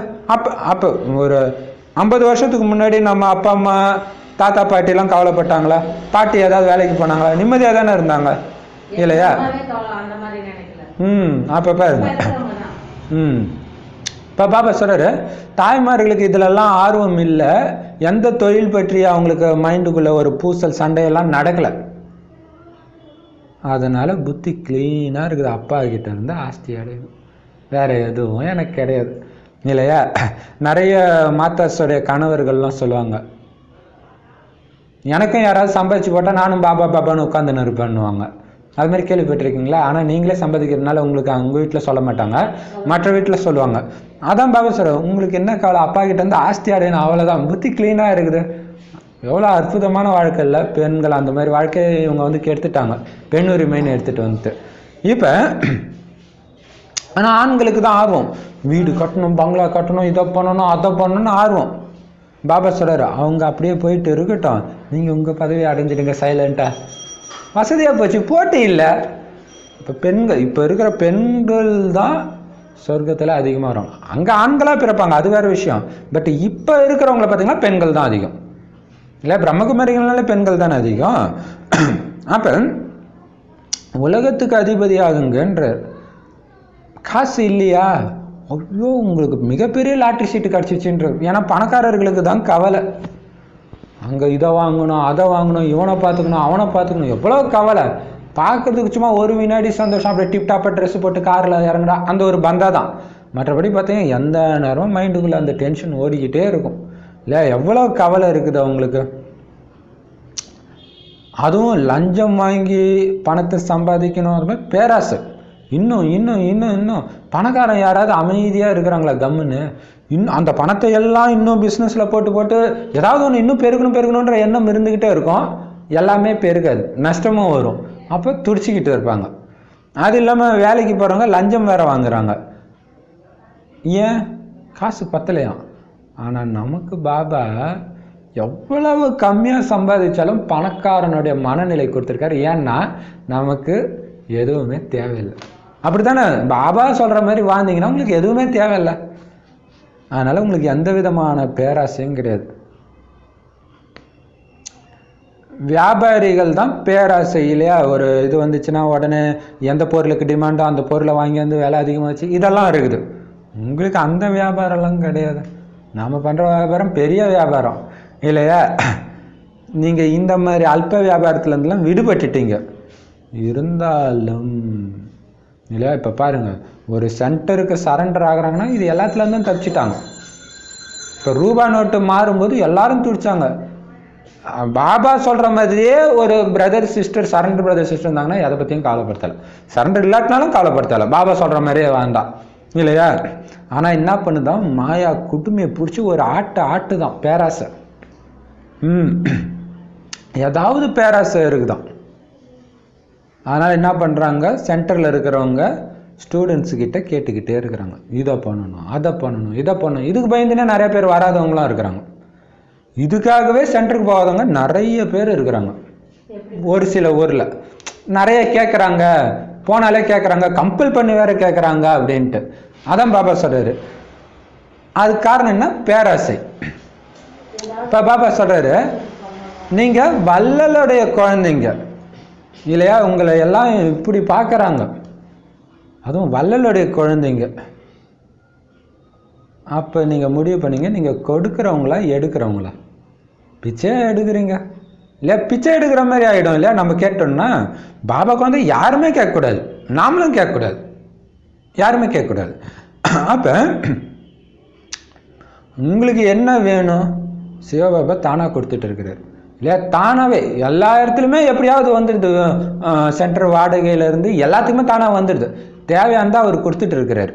Speaker 1: அப்போ ஒரு 50 வருஷத்துக்கு முன்னாடி நம்ம அப்பா அம்மா தாத்தா பாட்டிலாம் கவலைப்பட்டாங்களா? பாட்டி ஏதாவது வேலைக்கு போனாங்களா? நிம்மதியாக தானே இருந்தாங்க இல்லையா. அப்போ பாருங்க. இப்போ பாபா சொல்கிறாரு தாய்மார்களுக்கு இதிலெல்லாம் ஆர்வம் இல்லை, எந்த தொழில் பற்றி அவங்களுக்கு மைண்டுக்குள்ளே ஒரு பூசல் சண்டையெல்லாம் நடக்கலை. அதனால் புத்தி க்ளீனாக இருக்குது. அப்பா கிட்ட இருந்து ஆஸ்தி அடையணும். வேறு எதுவும் எனக்கு கிடையாது இல்லையா. நிறைய மாத்தாஸோடைய கணவர்கள்லாம் சொல்லுவாங்க, எனக்கும் யாராவது சம்பாதிச்சு போட்டால் நானும் பாபா பாபான்னு உட்காந்துன்னு இருப்பேன்னுவாங்க. அது மாதிரி கேள்விப்பட்டிருக்கீங்களா? ஆனால் நீங்களே சம்பாதிக்கிறதுனால உங்களுக்கு உங்கள் வீட்டில் சொல்ல மாட்டாங்க, மற்ற வீட்டில் சொல்லுவாங்க. அதான் பாபா சொல்கிறேன், உங்களுக்கு என்ன கவலை, அப்பா கிட்ட இருந்து ஆஸ்தி அடையணும் அவ்வளோதான், புத்தி க்ளீனாக இருக்குது. எவ்வளோ அற்புதமான வாழ்க்கை இல்லை பெண்கள், அந்த மாதிரி வாழ்க்கையை இவங்க வந்து கெடுத்துட்டாங்க, பெண் உரிமைன்னு எடுத்துகிட்டு வந்துட்டு. இப்போ ஆனால் ஆண்களுக்கு தான் ஆர்வம், வீடு கட்டணும், பங்களா கட்டணும், இதை பண்ணணும் அதை பண்ணணும்னு ஆர்வம். பாபா சொல்கிறார், அவங்க அப்படியே போயிட்டு இருக்கட்டும், நீங்கள் உங்கள் பதவியை அடைஞ்சிடுங்க சைலண்ட்டாக, வசதியாக போச்சு, போட்டி இல்லை. இப்போ பெண்கள், இப்போ இருக்கிற பெண்கள் தான் சொர்க்கத்தில் அதிகமாக வரும். அங்கே ஆண்களாக பிறப்பாங்க, அது வேறு விஷயம். பட் இப்போ இருக்கிறவங்கள பார்த்தீங்கன்னா பெண்கள் தான் அதிகம் இல்லை, பிரம்மகுமாரிகள்னாலே பெண்கள் தானே அதிகம். அப்போ உலகத்துக்கு அதிபதி ஆகுங்கன்ற காசு இல்லையா, ஐயோ உங்களுக்கு மிகப்பெரிய லாட்ரி சீட்டு கிடச்சிச்சுன்ற. ஏன்னா பணக்காரர்களுக்கு தான் கவலை, அங்கே இதை வாங்கணும் அதை வாங்கணும், இவனை பார்த்துக்கணும் அவனை பார்த்துக்கணும், எவ்வளோ கவலை. பார்க்கறதுக்கு சும்மா ஒரு வினாடி சந்தோஷம், அப்படியே டிப்டாப்பாக ட்ரெஸ் போட்டு காரில் இறங்குடா, அந்த ஒரு பந்தா தான். மற்றபடி பார்த்தீங்கன்னா எந்த நேரமும் மைண்டுக்குள்ளே அந்த டென்ஷன் ஓடிக்கிட்டே இருக்கும் இல்லை. எவ்வளோ கவலை இருக்குது அவங்களுக்கு. அதுவும் லஞ்சம் வாங்கி பணத்தை சம்பாதிக்கணும், அது மாதிரி பேராசை. இன்னும் இன்னும் இன்னும் இன்னும் பணக்காரன் யாராவது அமைதியாக இருக்கிறாங்களா கம்முன்னு? இன்னும் அந்த பணத்தை எல்லாம் இன்னும் பிஸ்னஸில் போட்டு போட்டு ஏதாவது ஒன்று இன்னும் பெருக்கணுன்ற எண்ணம் இருந்துக்கிட்டே இருக்கும். எல்லாமே பெருகாது, நஷ்டமும் வரும். அப்போ துடிச்சிக்கிட்டு இருப்பாங்க. அது இல்லாமல் வேலைக்கு போகிறவங்க லஞ்சம் வேறு வாங்குறாங்க. ஏன்? காசு பத்தலையாம். ஆனால் நமக்கு பாபா எவ்வளவு கம்மியாக சம்பாதிச்சாலும் பணக்காரனுடைய மனநிலை கொடுத்துருக்காரு. ஏன்னா நமக்கு எதுவுமே தேவையில்லை. அப்படி தானே? பாபா சொல்கிற மாதிரி வாழ்ந்தீங்கன்னா உங்களுக்கு எதுவுமே தேவையில்லை. அதனால் உங்களுக்கு எந்த விதமான பேராசையும் கிடையாது. வியாபாரிகள் தான் பேராசை இல்லையா. ஒரு இது வந்துச்சுன்னா உடனே எந்த பொருளுக்கு டிமாண்டோ அந்த பொருளை வாங்கி வந்து விலை அதிகமாச்சு, இதெல்லாம் இருக்குது. உங்களுக்கு அந்த வியாபாரம்லாம் கிடையாது. நாம் பண்ணுற வியாபாரம் பெரிய வியாபாரம் இல்லையா. நீங்கள் இந்த மாதிரி அல்ப வியாபாரத்துலேருந்துலாம் விடுபட்டுட்டீங்க. இருந்தாலும் இல்லையா, இப்போ பாருங்கள், ஒரு சென்டருக்கு சரண்டர் ஆகுறாங்கன்னா இது எல்லாத்துலேருந்தும் தப்பிச்சிட்டாங்க. இப்போ ரூபா நோட்டு மாறும்போது எல்லாரும் துடிச்சாங்க. பாபா சொல்கிற மாதிரியே ஒரு brother sister, surrender brother sister இருந்தாங்கன்னா எதை பற்றியும் கவலைப்படுத்தலை. சரண்டர் இல்லாட்டினாலும் கவலைப்படுத்தலை, பாபா சொல்கிற மாதிரியே வேண்டாம் இல்லையா. ஆனால் என்ன பண்ணுதான், மாயா குடுமையை பிடிச்சி ஒரு ஆட்டு தான் பேராசை. ஏதாவது பேராசை இருக்குதான். அதனால் என்ன பண்ணுறாங்க, சென்டரில் இருக்கிறவங்க ஸ்டூடெண்ட்ஸுக்கிட்ட கேட்டுக்கிட்டே இருக்கிறாங்க, இதை பண்ணணும் அதை பண்ணணும் இதை பண்ணணும். இதுக்கு பயந்துனே நிறைய பேர் வராதவங்களாம் இருக்கிறாங்க. இதுக்காகவே சென்டருக்கு போகாதவங்க நிறைய பேர் இருக்கிறாங்க. ஒரு சில ஊரில் நிறைய கேட்குறாங்க, போனாலே கேட்குறாங்க, கம்பல் பண்ணி வேற கேட்குறாங்க அப்படின்ட்டு. அதான் பாபா சொல்கிறாரு, அதுக்கு காரணம் என்ன? பேராசை. இப்போ பாபா சொல்கிறாரு, நீங்கள் வள்ளலுடைய குழந்தைங்க இல்லையா, உங்களை எல்லாம் இப்படி பார்க்குறாங்க, அதுவும் வள்ளலுடைய குழந்தைங்க. அப்போ நீங்கள் முடிவு பண்ணீங்க, நீங்கள் கொடுக்குறவங்களா எடுக்கிறவங்களா? பிச்சை எடுக்கிறீங்க இல்லையா, பிச்சை எடுக்கிற மாதிரி ஆகிடும் இல்லையா. நம்ம கேட்டோம்னா பாபாவுக்கு வந்து யாருமே கேட்கக்கூடாது, நாமளும் கேட்கக்கூடாது, யாருமே கேட்கக்கூடாது. அப்போ உங்களுக்கு என்ன வேணும், சிவபாபா தானாக கொடுத்துட்டு இருக்கிறார் இல்லையா. தானாகவே எல்லா இடத்துலையுமே எப்படியாவது வந்துடுது. சென்டர் வாடகையிலேருந்து எல்லாத்துக்குமே தானாக வந்துடுது. தேவையானதான் அவர் கொடுத்துட்டு இருக்கிறார்.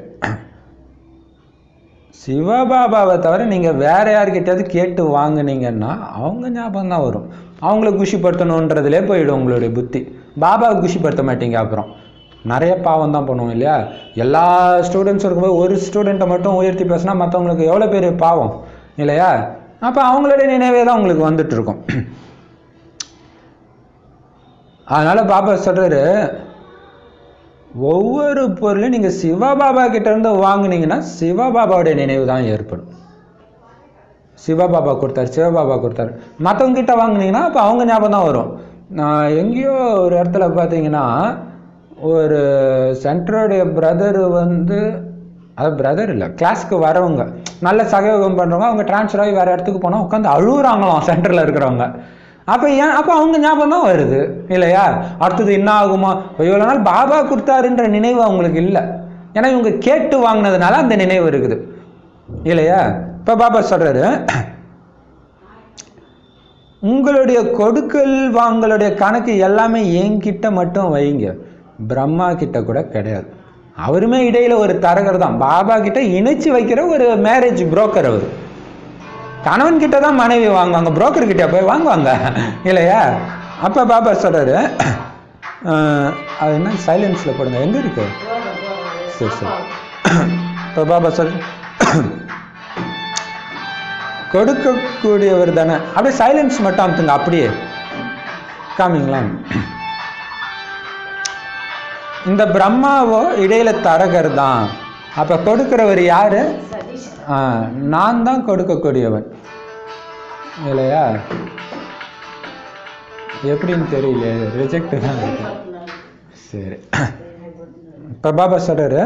Speaker 1: சிவபாபாவை தவிர நீங்கள் வேறு யார்கிட்டயாவது கேட்டு வாங்கினீங்கன்னா அவங்க ஞாபகம் தான் வரும். அவங்கள குஷிப்படுத்தணுன்றதுலே போயிடும் உங்களுடைய புத்தி. பாபாவை குஷிப்படுத்த மாட்டீங்க. அப்புறம் நிறைய பாவம் தான் பண்ணுவோம் இல்லையா. எல்லா ஸ்டூடெண்ட்ஸும் இருக்கும்போது ஒரு ஸ்டூடெண்ட்டை மட்டும் உயர்த்தி பேசினா மற்றவங்களுக்கு எவ்வளோ பெரிய பாவம் இல்லையா. அப்போ அவங்களுடைய நினைவே தான் உங்களுக்கு வந்துட்டு இருக்கும். அதனால் பாபா சொல்கிறாரு, ஒவ்வொரு பொருளையும் நீங்கள் சிவபாபா கிட்டேருந்து வாங்கினீங்கன்னா சிவபாபாவுடைய நினைவு தான் ஏற்படும். சிவபாபா கொடுத்தாரு, சிவபாபா கொடுத்தாரு. மற்றவங்க கிட்ட வாங்கினீங்கன்னா அப்போ அவங்க ஞாபகம் தான் வரும். நான் எங்கேயோ ஒரு இடத்துல பார்த்தீங்கன்னா ஒரு சென்டருடைய பிரதர் வந்து, அது பிரதர் இல்லை, கிளாஸுக்கு வரவங்க நல்ல சகயோகம் பண்ணுறவங்க, அவங்க டிரான்ஸ்ஃபர் ஆகி வேறு இடத்துக்கு போனால் உட்காந்து அழுகுறாங்களாம் சென்டரில் இருக்கிறவங்க. அப்போ அப்போ அவங்க ஞாபகம் தான் வருது இல்லையா. அடுத்தது என்ன ஆகுமா, இவ்வளோ நாள் பாபா கொடுத்தாருன்ற நினைவு அவங்களுக்கு இல்லை. ஏன்னா இவங்க கேட்டு வாங்கினதுனால அந்த நினைவு இருக்குது இல்லையா? இப்போ பாபா சொல்றாரு, உங்களுடைய கொடுக்கல் வாங்களுடைய கணக்கு எல்லாமே என்கிட்ட மட்டும் வைங்க, பிரம்மா கிட்ட கூட கிடையாது. அவருமே இடையில ஒரு தரகர் தான், பாபா கிட்ட இணைச்சு வைக்கிற ஒரு மேரேஜ் புரோக்கர். அவர் கணவன் கிட்ட தான் மனைவி வாங்குவாங்க, புரோக்கர் கிட்ட போய் வாங்குவாங்க இல்லையா? அப்ப பாபா சொல்றாரு, அது என்ன சைலன்ஸ்ல போடுங்க, எங்க இருக்கு? சரி சரி. இப்போ பாபா சொல்ற, கொடுக்கக்கூடியவர் தானே, அப்படியே சைலன்ஸ் மட்டும் அமுத்துங்க, அப்படியே காமிங்களா? இந்த பிரம்மாவோ இடையில தரகர் தான். அப்ப கொடுக்கிறவர் யாரு? நான் தான் கொடுக்கக்கூடியவன் இல்லையா? எப்படின்னு தெரியல, ரிஜெக்ட் தான் இருக்கு. சரி, இப்ப பாபா சொல்றாரு,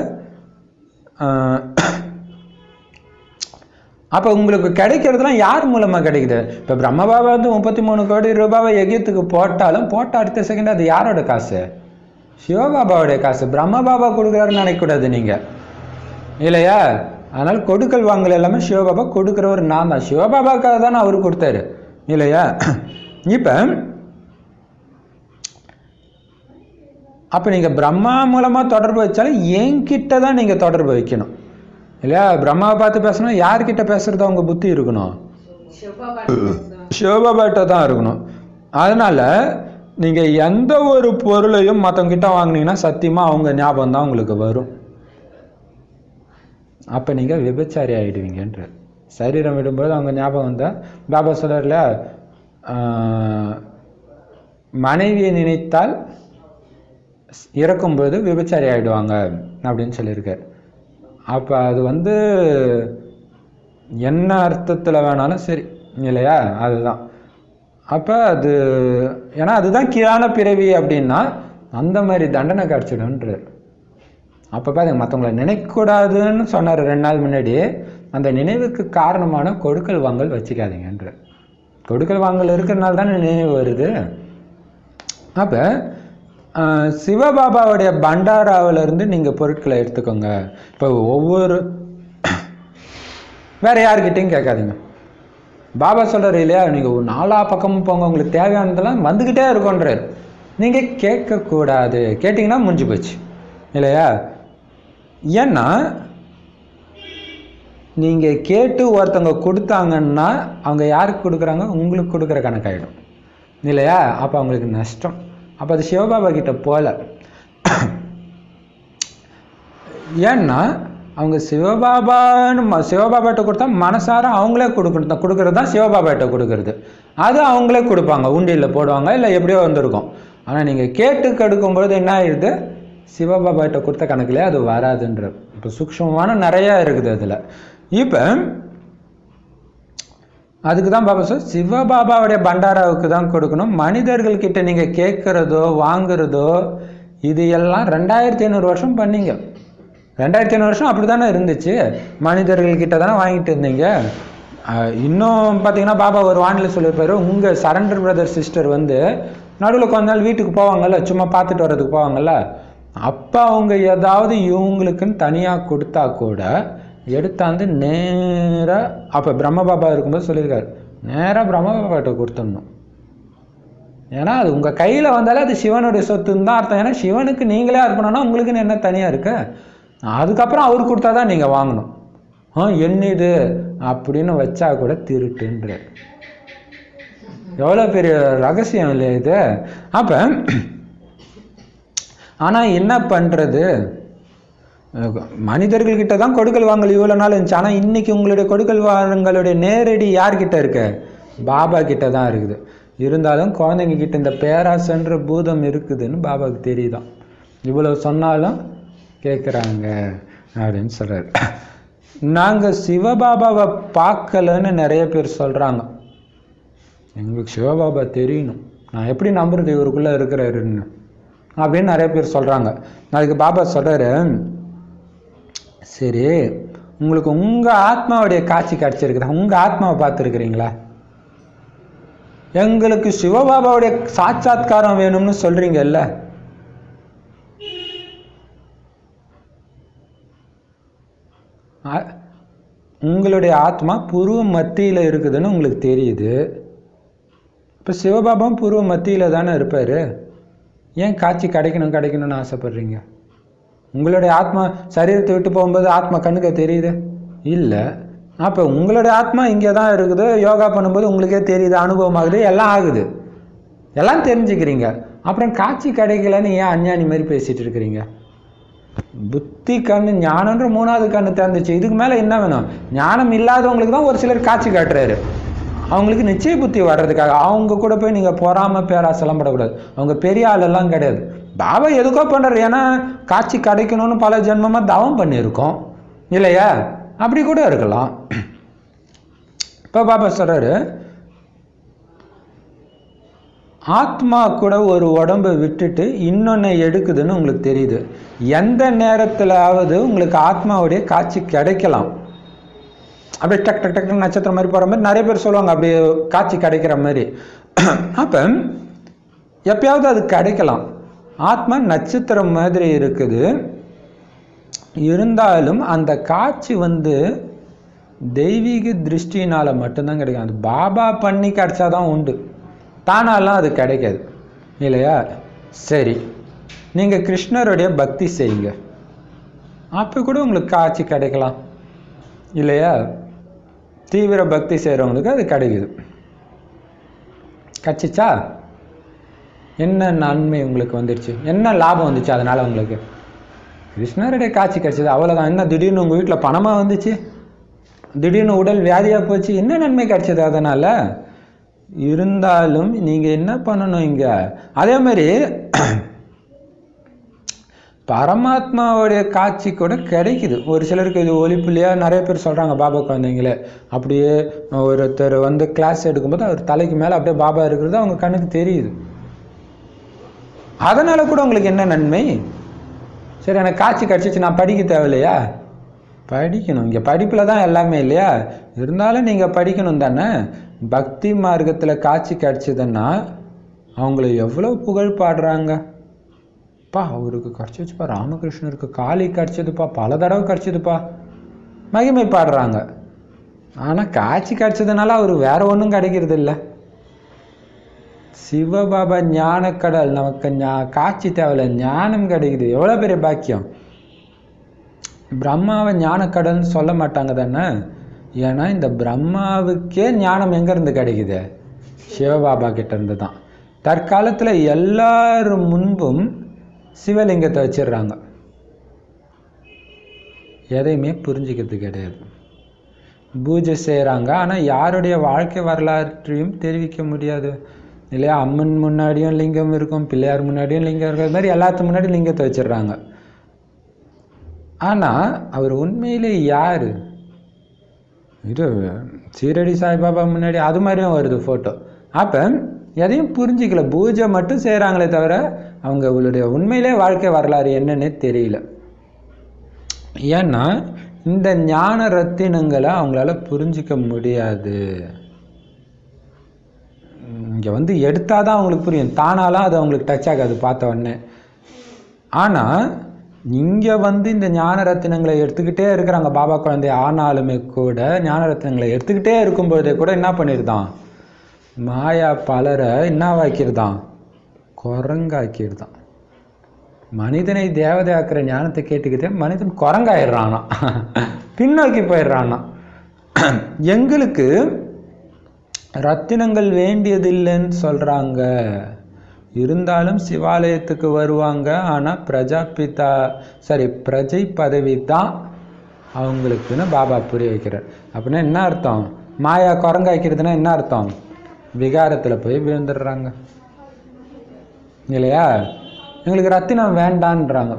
Speaker 1: அப்ப உங்களுக்கு கிடைக்கிறதுலாம் யார் மூலமா கிடைக்குது? இப்ப பிரம்ம பாபா வந்து 33 கோடி ரூபாவை யஜ்யத்துக்கு போட்டாலும் போட்ட அடுத்த செகண்ட் அது யாரோட காசு? சிவபாபாவுடைய காசு. பிரம்ம பாபா கொடுக்குறாருன்னு நினைக்கக்கூடாது நீங்க இல்லையா? அதனால கொடுக்கல் வாங்கல் எல்லாமே சிவபாபா கொடுக்குறவர் நான் தான். சிவபாபாவுக்காக தானே அவரு கொடுத்தாரு இல்லையா? இப்ப அப்ப நீங்க பிரம்மா மூலமா தொடர்பு வச்சாலும் என்கிட்ட தான் நீங்க தொடர்பு வைக்கணும் இல்லையா? பிரம்மாவை பார்த்து பேசணும், யார்கிட்ட பேசுறதா உங்க புத்தி இருக்கணும்? சிவபாபாட்ட தான் இருக்கணும். அதனால நீங்க எந்த ஒரு பொருளையும் மற்றவங்க கிட்ட வாங்கினீங்கன்னா சத்தியமா அவங்க ஞாபகம் தான் உங்களுக்கு வரும். அப்ப நீங்க விபச்சாரி ஆயிடுவீங்கன்ற. சரீரம் விடும்போது அவங்க ஞாபகம் வந்தா, பாபா சொல்றாருல, மனைவியை நினைத்தால் இறக்கும்போது விபச்சாரி ஆயிடுவாங்க அப்படின்னு சொல்லியிருக்காரு. அப்ப அது வந்து என்ன அர்த்தத்துல வேணாலும் சரி இல்லையா? அதுதான். அப்ப அது ஏன்னா அதுதான் கீழான பிறவி அப்படின்னா அந்த மாதிரி தண்டனை கிடைச்சிடும்ன்றார். அப்ப பாருங்க, மற்றவங்களை நினைக்கக்கூடாதுன்னு சொன்னார் 2 நாள் முன்னாடி. அந்த நினைவுக்கு காரணமான கொடுக்கல் வாங்கல் வச்சுக்காதீங்கன்ற. கொடுக்கல் வாங்கல் இருக்கிறனால தானே நினைவு வருது. அப்ப சிவபாபாவுடைய பண்டாராவில இருந்து நீங்க பொருட்களை எடுத்துக்கோங்க. இப்போ ஒவ்வொரு வேற யாருக்கிட்டையும் கேட்காதீங்க. பாபா சொல்றாரு இல்லையா, நீங்க 4 பக்கமும் போங்க, உங்களுக்கு தேவையானதெல்லாம் வந்துகிட்டே இருக்கும்ன்றாரு. நீங்க கேட்கக்கூடாது, கேட்டீங்கன்னா முடிஞ்சு போச்சு இல்லையா? ஏன்னா நீங்க கேட்டு ஒருத்தவங்க கொடுத்தாங்கன்னா அவங்க யாருக்கு கொடுக்குறாங்க? உங்களுக்கு கொடுக்குற கணக்காயிடும் இல்லையா? அப்ப அவங்களுக்கு நஷ்டம். அப்ப அது சிவபாபா கிட்ட போல. ஏன்னா அவங்க சிவபாபாட்ட கொடுத்தா மனசார அவங்களே கொடுக்கறது தான் சிவபாபாட்ட கொடுக்கறது. அது அவங்களே கொடுப்பாங்க, உண்டியில் போடுவாங்க, இல்லை எப்படியோ வந்திருக்கும். ஆனால் நீங்கள் கேட்டு கெடுக்கும்பொழுது என்ன ஆயிடுது? சிவபாபாட்ட கொடுத்த கணக்குலேயே அது வராதுன்ற. இப்போ சூக்ஷ்மமான நிறையா இருக்குது அதில். இப்போ அதுக்கு தான் பாபா சொல், சிவபாபாவுடைய பண்டாராவுக்கு தான் கொடுக்கணும். மனிதர்கள்கிட்ட நீங்கள் கேட்குறதோ வாங்குறதோ இது எல்லாம் 2500 வருஷம் பண்ணீங்க. 2500 வருஷம் அப்படி தானே இருந்துச்சு, மனிதர்கள்கிட்ட தானே வாங்கிட்டு இருந்தீங்க. இன்னும் பார்த்தீங்கன்னா பாபா ஒரு வானிலை சொல்லியிருப்பாரு, உங்கள் சரண்டர் பிரதர் சிஸ்டர் வந்து நடுவில் கொஞ்ச நாள் வீட்டுக்கு போவாங்கல்ல, சும்மா பார்த்துட்டு வர்றதுக்கு போவாங்கல்ல, அப்போ அவங்க ஏதாவது இவங்களுக்குன்னு தனியாக கொடுத்தா கூட எடுத்தாந்து நேராக, அப்போ பிரம்ம பாபா இருக்கும்போது சொல்லியிருக்காரு, நேராக பிரம்ம பாபாட்ட கொடுத்துடணும். ஏன்னா அது உங்கள் கையில் வந்தாலே அது சிவனுடைய சொத்துன்னு தான் அர்த்தம். ஏன்னா சிவனுக்கு நீங்களே அர்ப்பணம்னா உங்களுக்குன்னு என்ன தனியாக இருக்கு? அதுக்கப்புறம் அவர் கொடுத்தா தான் நீங்கள் வாங்கணும். என்னது அப்படின்னு வச்சா கூட திருட்டுன்ற. எவ்வளோ பெரிய ரகசியம் இல்லையா இது? அப்போ ஆனால் என்ன பண்ணுறது, மனிதர்கள்கிட்ட தான் கொடுக்கல் வாங்கல் இவ்வளோ நாள் இருந்துச்சு. ஆனால் இன்னைக்கு உங்களுடைய கொடுக்கல் வாங்கலுடைய நேரடி யார்கிட்ட இருக்கு? பாபா கிட்ட தான் இருக்குது. இருந்தாலும் குழந்தைங்க கிட்ட இந்த பேராசன்ற பூதம் இருக்குதுன்னு பாபாவுக்கு தெரியுதான். இவ்வளோ சொன்னாலும் கேட்குறாங்க அப்படின்னு சொல்கிறாரு. நாங்கள் சிவபாபாவை பார்க்கலன்னு நிறைய பேர் சொல்கிறாங்க. எங்களுக்கு சிவபாபா தெரியணும், நான் எப்படி நம்புறது இவருக்குள்ளே இருக்கிறாருன்னு அப்படின்னு நிறைய பேர் சொல்கிறாங்க. அதுக்கு பாபா சொல்கிறாரு, சரி உங்களுக்கு உங்கள் ஆத்மாவுடைய காட்சி கிடச்சிருக்குதா? உங்கள் ஆத்மாவை பார்த்துருக்குறீங்களா? எங்களுக்கு சிவபாபாவுடைய சாட்சாத்காரம் வேணும்னு சொல்கிறீங்கல்ல, உங்களுடைய ஆத்மா புருவ மத்தியில் இருக்குதுன்னு உங்களுக்கு தெரியுது. இப்போ சிவபாபாவும் புருவ மத்தியில் தானே இருப்பார். ஏன் காட்சி கிடைக்கணும்னு ஆசைப்படுறீங்க? உங்களுடைய ஆத்மா சரீரத்தை விட்டு போகும்போது ஆத்மா கண்ணுக்கு தெரியுது இல்லை. அப்போ உங்களுடைய ஆத்மா இங்கே தான் இருக்குது. யோகா பண்ணும்போது உங்களுக்கே தெரியுது, அனுபவமாகுது, எல்லாம் ஆகுது, எல்லாம் தெரிஞ்சுக்கிறீங்க. அப்புறம் காட்சி கிடைக்கலன்னு ஏன் அஞ்ஞானி மாதிரி பேசிகிட்டு இருக்கிறீங்க? புத்தி கண்ணு ஞானன்ற 3வது கண்ணு திறந்துச்சு. இதுக்கு மேலே என்ன வேணும்? ஞானம் இல்லாதவங்களுக்கு தான் ஒரு சிலர் காட்சி காட்டுறாரு. அவங்களுக்கு நிச்சய புத்தி வர்றதுக்காக. அவங்க கூட போய் நீங்கள் பொறாம பேராசெல்லாம் படக்கூடாது. அவங்க பெரிய ஆளெல்லாம் கிடையாது. பாபா எதுக்கோ பண்ணுறாரு. ஏன்னா காட்சி கிடைக்கணும்னு பல ஜென்மமாக தவம் பண்ணியிருக்கோம் இல்லையா? அப்படி கூட இருக்கலாம். இப்போ பாபா சொல்கிறாரு, ஆத்மா கூட ஒரு உடம்பை விட்டுட்டு இன்னொன்று எடுக்குதுன்னு உங்களுக்கு தெரியுது. எந்த நேரத்திலாவது உங்களுக்கு ஆத்மாவுடைய காட்சி கிடைக்கலாம். அப்படியே டக் டக் டக்குன்னு நட்சத்திரம் மாதிரி போகிற மாதிரி நிறைய பேர் சொல்லுவாங்க, அப்படியே காட்சி கிடைக்கிற மாதிரி. அப்போ எப்பயாவது அது கிடைக்கலாம். ஆத்மா நட்சத்திரம் மாதிரி இருக்குது. இருந்தாலும் அந்த காட்சி தெய்வீக திருஷ்டினால் மட்டும்தான் கிடைக்கும். அது பாபா பண்ணி கிடைச்சாதான் உண்டு, தானாலாம் அது கிடைக்காது இல்லையா? சரி, நீங்கள் கிருஷ்ணருடைய பக்தி செய்யுங்க, அப்போ கூட உங்களுக்கு காட்சி கிடைக்கலாம் இல்லையா? தீவிர பக்தி செய்கிறவங்களுக்கு அது கிடைக்குது. கிடச்சிச்சா? என்ன நன்மை உங்களுக்கு வந்துடுச்சு? என்ன லாபம் வந்துச்சு அதனால் உங்களுக்கு? கிருஷ்ணருடைய காட்சி கிடைச்சது, அவ்வளோதான். என்ன திடீர்னு உங்கள் வீட்டில் பணமாக வந்துச்சு? திடீர்னு உடல் வியாதியாக போச்சு? என்ன நன்மை கிடைச்சது அதனால்? இருந்தாலும் நீங்கள் என்ன பண்ணணும் இங்கே? அதே மாதிரி பரமாத்மாவுடைய காட்சி கூட கிடைக்குது. ஒரு சிலருக்கு இது ஒலிப்புலையா நிறைய பேர் சொல்கிறாங்க, பாபா குழந்தைங்களே. அப்படியே ஒருத்தர் கிளாஸ் எடுக்கும்போது அவர் தலைக்கு மேலே அப்படியே பாபா இருக்கிறது அவங்க கண்ணுக்கு தெரியுது. அதனால் கூட உங்களுக்கு என்ன நன்மை? சரி, எனக்கு காட்சி கிடச்சிச்சு, நான் படிக்க தேவையில்லையா? படிக்கணும். இங்கே படிப்பில் தான் எல்லாமே இல்லையா? இருந்தாலும் நீங்கள் படிக்கணும் தானே. பக்தி மார்க்கத்தில் காட்சி கிடச்சிதுன்னா அவங்கள எவ்வளோ புகழ் பாடுறாங்க. பா, அவருக்கு கிடச்சிச்சுப்பா, ராமகிருஷ்ணருக்கு காளி கிடச்சிதுப்பா, பல தடவை கிடச்சிதுப்பா, மகிமை பாடுறாங்க. ஆனால் காட்சி கிடச்சதுனால அவர் வேற ஒன்றும் கிடைக்கிறது இல்லை. சிவபாபா ஞானக்கடல், நமக்கு காட்சி தேவையில்லை, ஞானம் கிடைக்குது. எவ்வளோ பெரிய பாக்கியம். பிரம்மாவை ஞானக்கடல்னு சொல்ல மாட்டாங்க தானே. ஏன்னா இந்த பிரம்மாவுக்கே ஞானம் எங்கேருந்து கிடைக்குது? சிவபாபா கிட்டேருந்து தான். தற்காலத்தில் எல்லாரும் முன்பும் சிவலிங்கத்தை வச்சிடுறாங்க. எதையுமே புரிஞ்சுக்கிறது கிடையாது. பூஜை செய்கிறாங்க, ஆனால் யாருடைய வாழ்க்கை வரலாற்றையும் தெரிவிக்க முடியாது இல்லையா? அம்மன் முன்னாடியும் லிங்கம் இருக்கும், பிள்ளையார் முன்னாடியும் லிங்கம் இருக்கிற மாதிரி எல்லாத்து முன்னாடி லிங்கத்தை வச்சிடுறாங்க. ஆனால் அவர் உண்மையிலே யார்? இது சீரடி சாய்பாபா முன்னாடி அது மாதிரியும் வருது ஃபோட்டோ. அப்போ எதையும் புரிஞ்சிக்கல, பூஜை மட்டும் செய்கிறாங்களே தவிர அவங்களுடைய உண்மையிலே வாழ்க்கை வரலாறு என்னன்னே தெரியல. ஏன்னா இந்த ஞான ரத்தினங்களை அவங்களால புரிஞ்சிக்க முடியாது. இங்கே எடுத்தால் தான் அவங்களுக்கு புரியும், தானாலாம் அது அவங்களுக்கு டச் ஆகாது பார்த்த உடனே. ஆனால் இங்கே இந்த ஞான ரத்தினங்களை எடுத்துக்கிட்டே இருக்கிறாங்க பாபா குழந்தை. ஆனாலுமே கூட ஞான ரத்தினங்களை எடுத்துக்கிட்டே இருக்கும்போதே கூட என்ன பண்ணிடுதான்? மாயா பலரை என்னவாக்கிடுதான்? குரங்காக்கிடுதான். மனிதனை தேவதை ஆக்கிற ஞானத்தை கேட்டுக்கிட்டே மனிதன் குரங்காயிடுறானா, பின்னோக்கி போயிடுறானா. எங்களுக்கு ரத்தினங்கள் வேண்டியதில்லைன்னு சொல்கிறாங்க. இருந்தாலும் சிவாலயத்துக்கு வருவாங்க. ஆனால் பிரஜை பதவி தான் அவங்களுக்குன்னு பாபா புரிய வைக்கிறார். அப்படின்னா என்ன அர்த்தம்? மாயா குரங்காய்க்கிறதுனா என்ன அர்த்தம்? விகாரத்தில் போய் விழுந்துடுறாங்க இல்லையா? எங்களுக்கு ரத்தினம் வேண்டான்றாங்க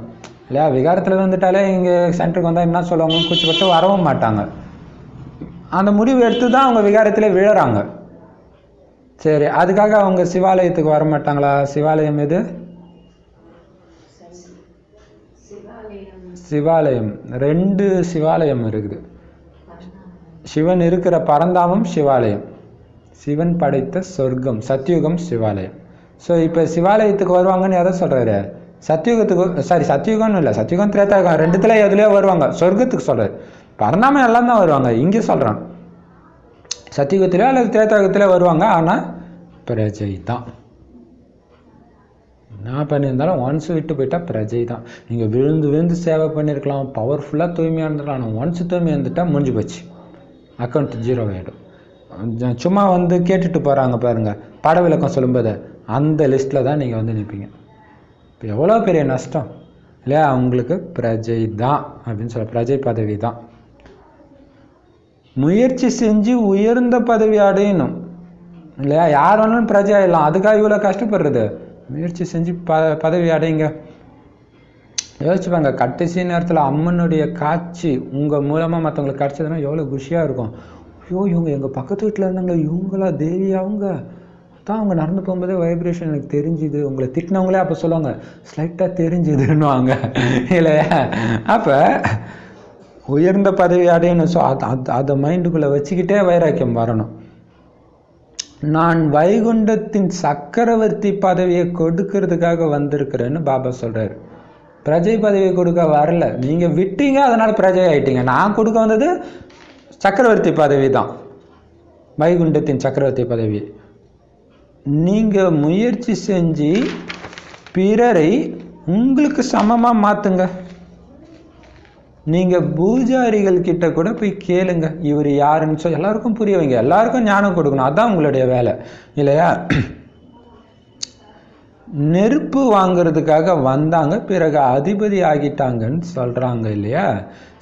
Speaker 1: இல்லையா? விகாரத்தில் வந்துட்டாலே இங்கே சென்டருக்கு வந்தால் என்ன சொல்லுவாங்க? கூச்சப்பட்டு வரவும் மாட்டாங்க. அந்த முடிவு எடுத்து தான் அவங்க விகாரத்திலே விழுறாங்க. சரி, அதுக்காக அவங்க சிவாலயத்துக்கு வர மாட்டாங்களா? சிவாலயம் எது? சிவாலயம் 2 சிவாலயம் இருக்குது. சிவன் இருக்கிற பரந்தாமம் சிவாலயம், சிவன் படைத்த சொர்க்கம் சத்தியுகம் சிவாலயம். ஸோ இப்போ சிவாலயத்துக்கு வருவாங்கன்னு எதை சொல்கிறாரு? சத்தியுகத்துக்கு, சத்தியுகம்னு இல்லை, சத்தியுகம் திரேதாயுகம் 2த்துல எதுலேயோ வருவாங்க. சொர்க்கத்துக்கு சொல்கிறார். பரிணாமம் எல்லாம் தான் வருவாங்க. இங்கே சொல்கிறான் சத்தியுகத்திலே அல்லது திரேதாயுகத்திலே வருவாங்க. ஆனால் பிரஜை தான். என்ன பண்ணியிருந்தாலும் ஒன்ஸ் விட்டு போயிட்டால் பிரஜை தான். நீங்கள் விழுந்து விழுந்து சேவை பண்ணியிருக்கலாம், பவர்ஃபுல்லாக தூய்மையாக இருந்துருக்கலாம். ஆனால் ஒன்ஸ் தூய்மையாக இருந்துட்டால் முடிஞ்சு போச்சு, அக்கௌண்ட் 0 ஆகிடும். சும்மா வந்து கேட்டுட்டு போகிறாங்க பாருங்கள், பட விளக்கம் சொல்லும்போது அந்த லிஸ்ட்டில் தான் நீங்கள் வந்து நிற்பீங்க. இப்போ எவ்வளோ பெரிய நஷ்டம் இல்லையா? அவங்களுக்கு பிரஜை தான் அப்படின்னு சொல்ல, பிரஜை பதவி தான். முயற்சி செஞ்சு உயர்ந்த பதவி அடையணும் இல்லையா? யார் வேணாலும் பிரஜை ஆகிடலாம். அதுக்காக இவ்வளோ கஷ்டப்படுறது? முயற்சி செஞ்சு பதவி அடைங்க. யோசிச்சுப்பாங்க, கடைசி நேரத்தில் அம்மனுடைய காட்சி உங்கள் மூலமாக மற்றவங்களுக்கு கிடச்சதுன்னா எவ்வளோ குஷியாக இருக்கும். ஐயோ, இவங்க எங்கள் பக்கத்து வீட்டில் இருந்தாங்களே, இவங்களா தேவி, அவங்க தான் அவங்க நடந்து போகும்போதே வைப்ரேஷன் எனக்கு தெரிஞ்சுது. உங்களை திட்டினவங்களே அப்போ சொல்லுவாங்க, ஸ்லைட்டாக தெரிஞ்சுதுன்னுவாங்க இல்லையா? அப்போ உயர்ந்த பதவி அடையணும். ஸோ அதை மைண்டுக்குள்ளே வச்சுக்கிட்டே வைராக்கியம் வரணும். நான் வைகுண்டத்தின் சக்கரவர்த்தி பதவியை கொடுக்கறதுக்காக வந்திருக்கிறேன்னு பாபா சொல்கிறார். பிரஜை பதவியை கொடுக்க வரல, நீங்கள் விட்டீங்க, அதனால் பிரஜை ஆகிட்டீங்க. நான் கொடுக்க வந்தது சக்கரவர்த்தி பதவி தான், வைகுண்டத்தின் சக்கரவர்த்தி பதவி. நீங்கள் முயற்சி செஞ்சு பிறரை உங்களுக்கு சமமாக மாற்றுங்க. நீங்கள் பூஜாரிகள் கிட்ட கூட போய் கேளுங்க, இவர் யாருன்னு சொல்லி எல்லாருக்கும் புரிய வைங்க. எல்லாருக்கும் ஞானம் கொடுக்கணும், அதுதான் உங்களுடைய வேலை இல்லையா? நெருப்பு வாங்கிறதுக்காக வந்தாங்க, பிறகு அதிபதி ஆகிட்டாங்கன்னு சொல்கிறாங்க இல்லையா?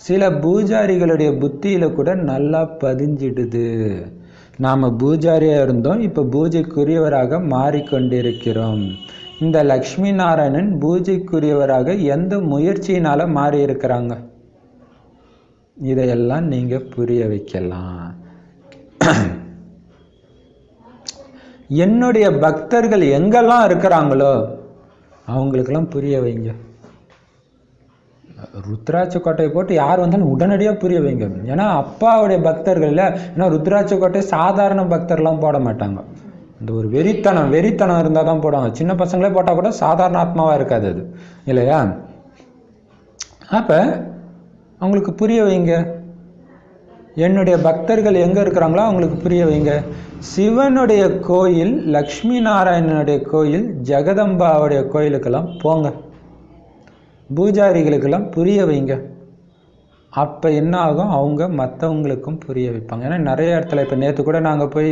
Speaker 1: சில பூஜாரிகளுடைய புத்தியில் கூட நல்லா பதிஞ்சிடுது. நாம் பூஜாரியாக இருந்தோம், இப்போ பூஜைக்குரியவராக மாறிக்கொண்டிருக்கிறோம். இந்த லக்ஷ்மி நாராயணன் பூஜைக்குரியவராக எந்த முயற்சியினால் மாறி இருக்கிறாங்க? இதையெல்லாம் நீங்கள் புரிய வைக்கலாம். என்னுடைய பக்தர்கள் எங்கெல்லாம் இருக்கிறாங்களோ அவங்களுக்கெல்லாம் புரிய வைங்க. ருத்ராட்ச கோட்டையை போட்டு யார் வந்தாலும் உடனடியாக புரிய வைங்க. ஏன்னா அப்பாவுடைய பக்தர்கள் இல்லை, ஏன்னா ருத்ராட்ச கோட்டை சாதாரண பக்தர்லாம் போட மாட்டாங்க. இந்த ஒரு வெறித்தனம் இருந்தால் தான் போடுவாங்க. சின்ன பசங்களே போட்டால் கூட சாதாரண ஆத்மாவாக இருக்காது அது இல்லையா? அப்போ அவங்களுக்கு புரிய வைங்க. என்னுடைய பக்தர்கள் எங்கே இருக்கிறாங்களோ அவங்களுக்கு புரிய வைங்க. சிவனுடைய கோயில், லக்ஷ்மி நாராயணனுடைய கோயில், ஜெகதம்பாவுடைய கோயிலுக்கெல்லாம் போங்க, பூஜாரிகளுக்கெல்லாம் புரிய வைங்க. அப்போ என்ன ஆகும்? அவங்க மற்றவங்களுக்கும் புரிய வைப்பாங்க. ஏன்னா நிறைய இடத்துல இப்போ நேற்று கூட நாங்கள் போய்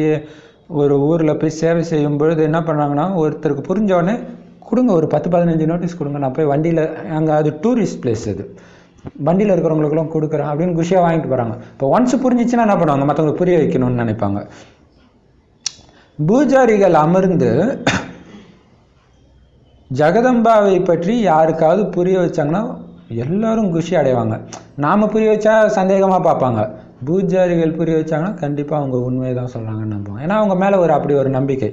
Speaker 1: ஒரு ஊரில் போய் சேவை செய்யும் பொழுது என்ன பண்ணாங்கன்னா, ஒருத்தருக்கு புரிஞ்சவொடனே கொடுங்க, ஒரு 10-15 நோட்டீஸ் கொடுங்க. நான் போய் வண்டியில், அங்கே அது டூரிஸ்ட் பிளேஸ், அது வண்டியில் இருக்கிறவங்களுக்குலாம் கொடுக்குறேன் அப்படின்னு குஷியாக வாங்கிட்டு போகிறாங்க. இப்போ ஒன்ஸ் புரிஞ்சிச்சுன்னா என்ன பண்ணுவாங்க? மற்றவங்களுக்கு புரிய வைக்கணும்னு நினைப்பாங்க. பூஜாரிகள் அமர்ந்து ஜெகதம்பாவை பற்றி யாருக்காவது புரிய வச்சாங்கன்னா எல்லாரும் குஷி அடைவாங்க. நாம் புரிய வச்சா சந்தேகமாக பார்ப்பாங்க. பூஜாரிகள் புரிய வச்சாங்கன்னா கண்டிப்பாக அவங்க உண்மையை தான் சொல்கிறாங்கன்னு நம்புவாங்க. ஏன்னா அவங்க மேலே அப்படி ஒரு நம்பிக்கை.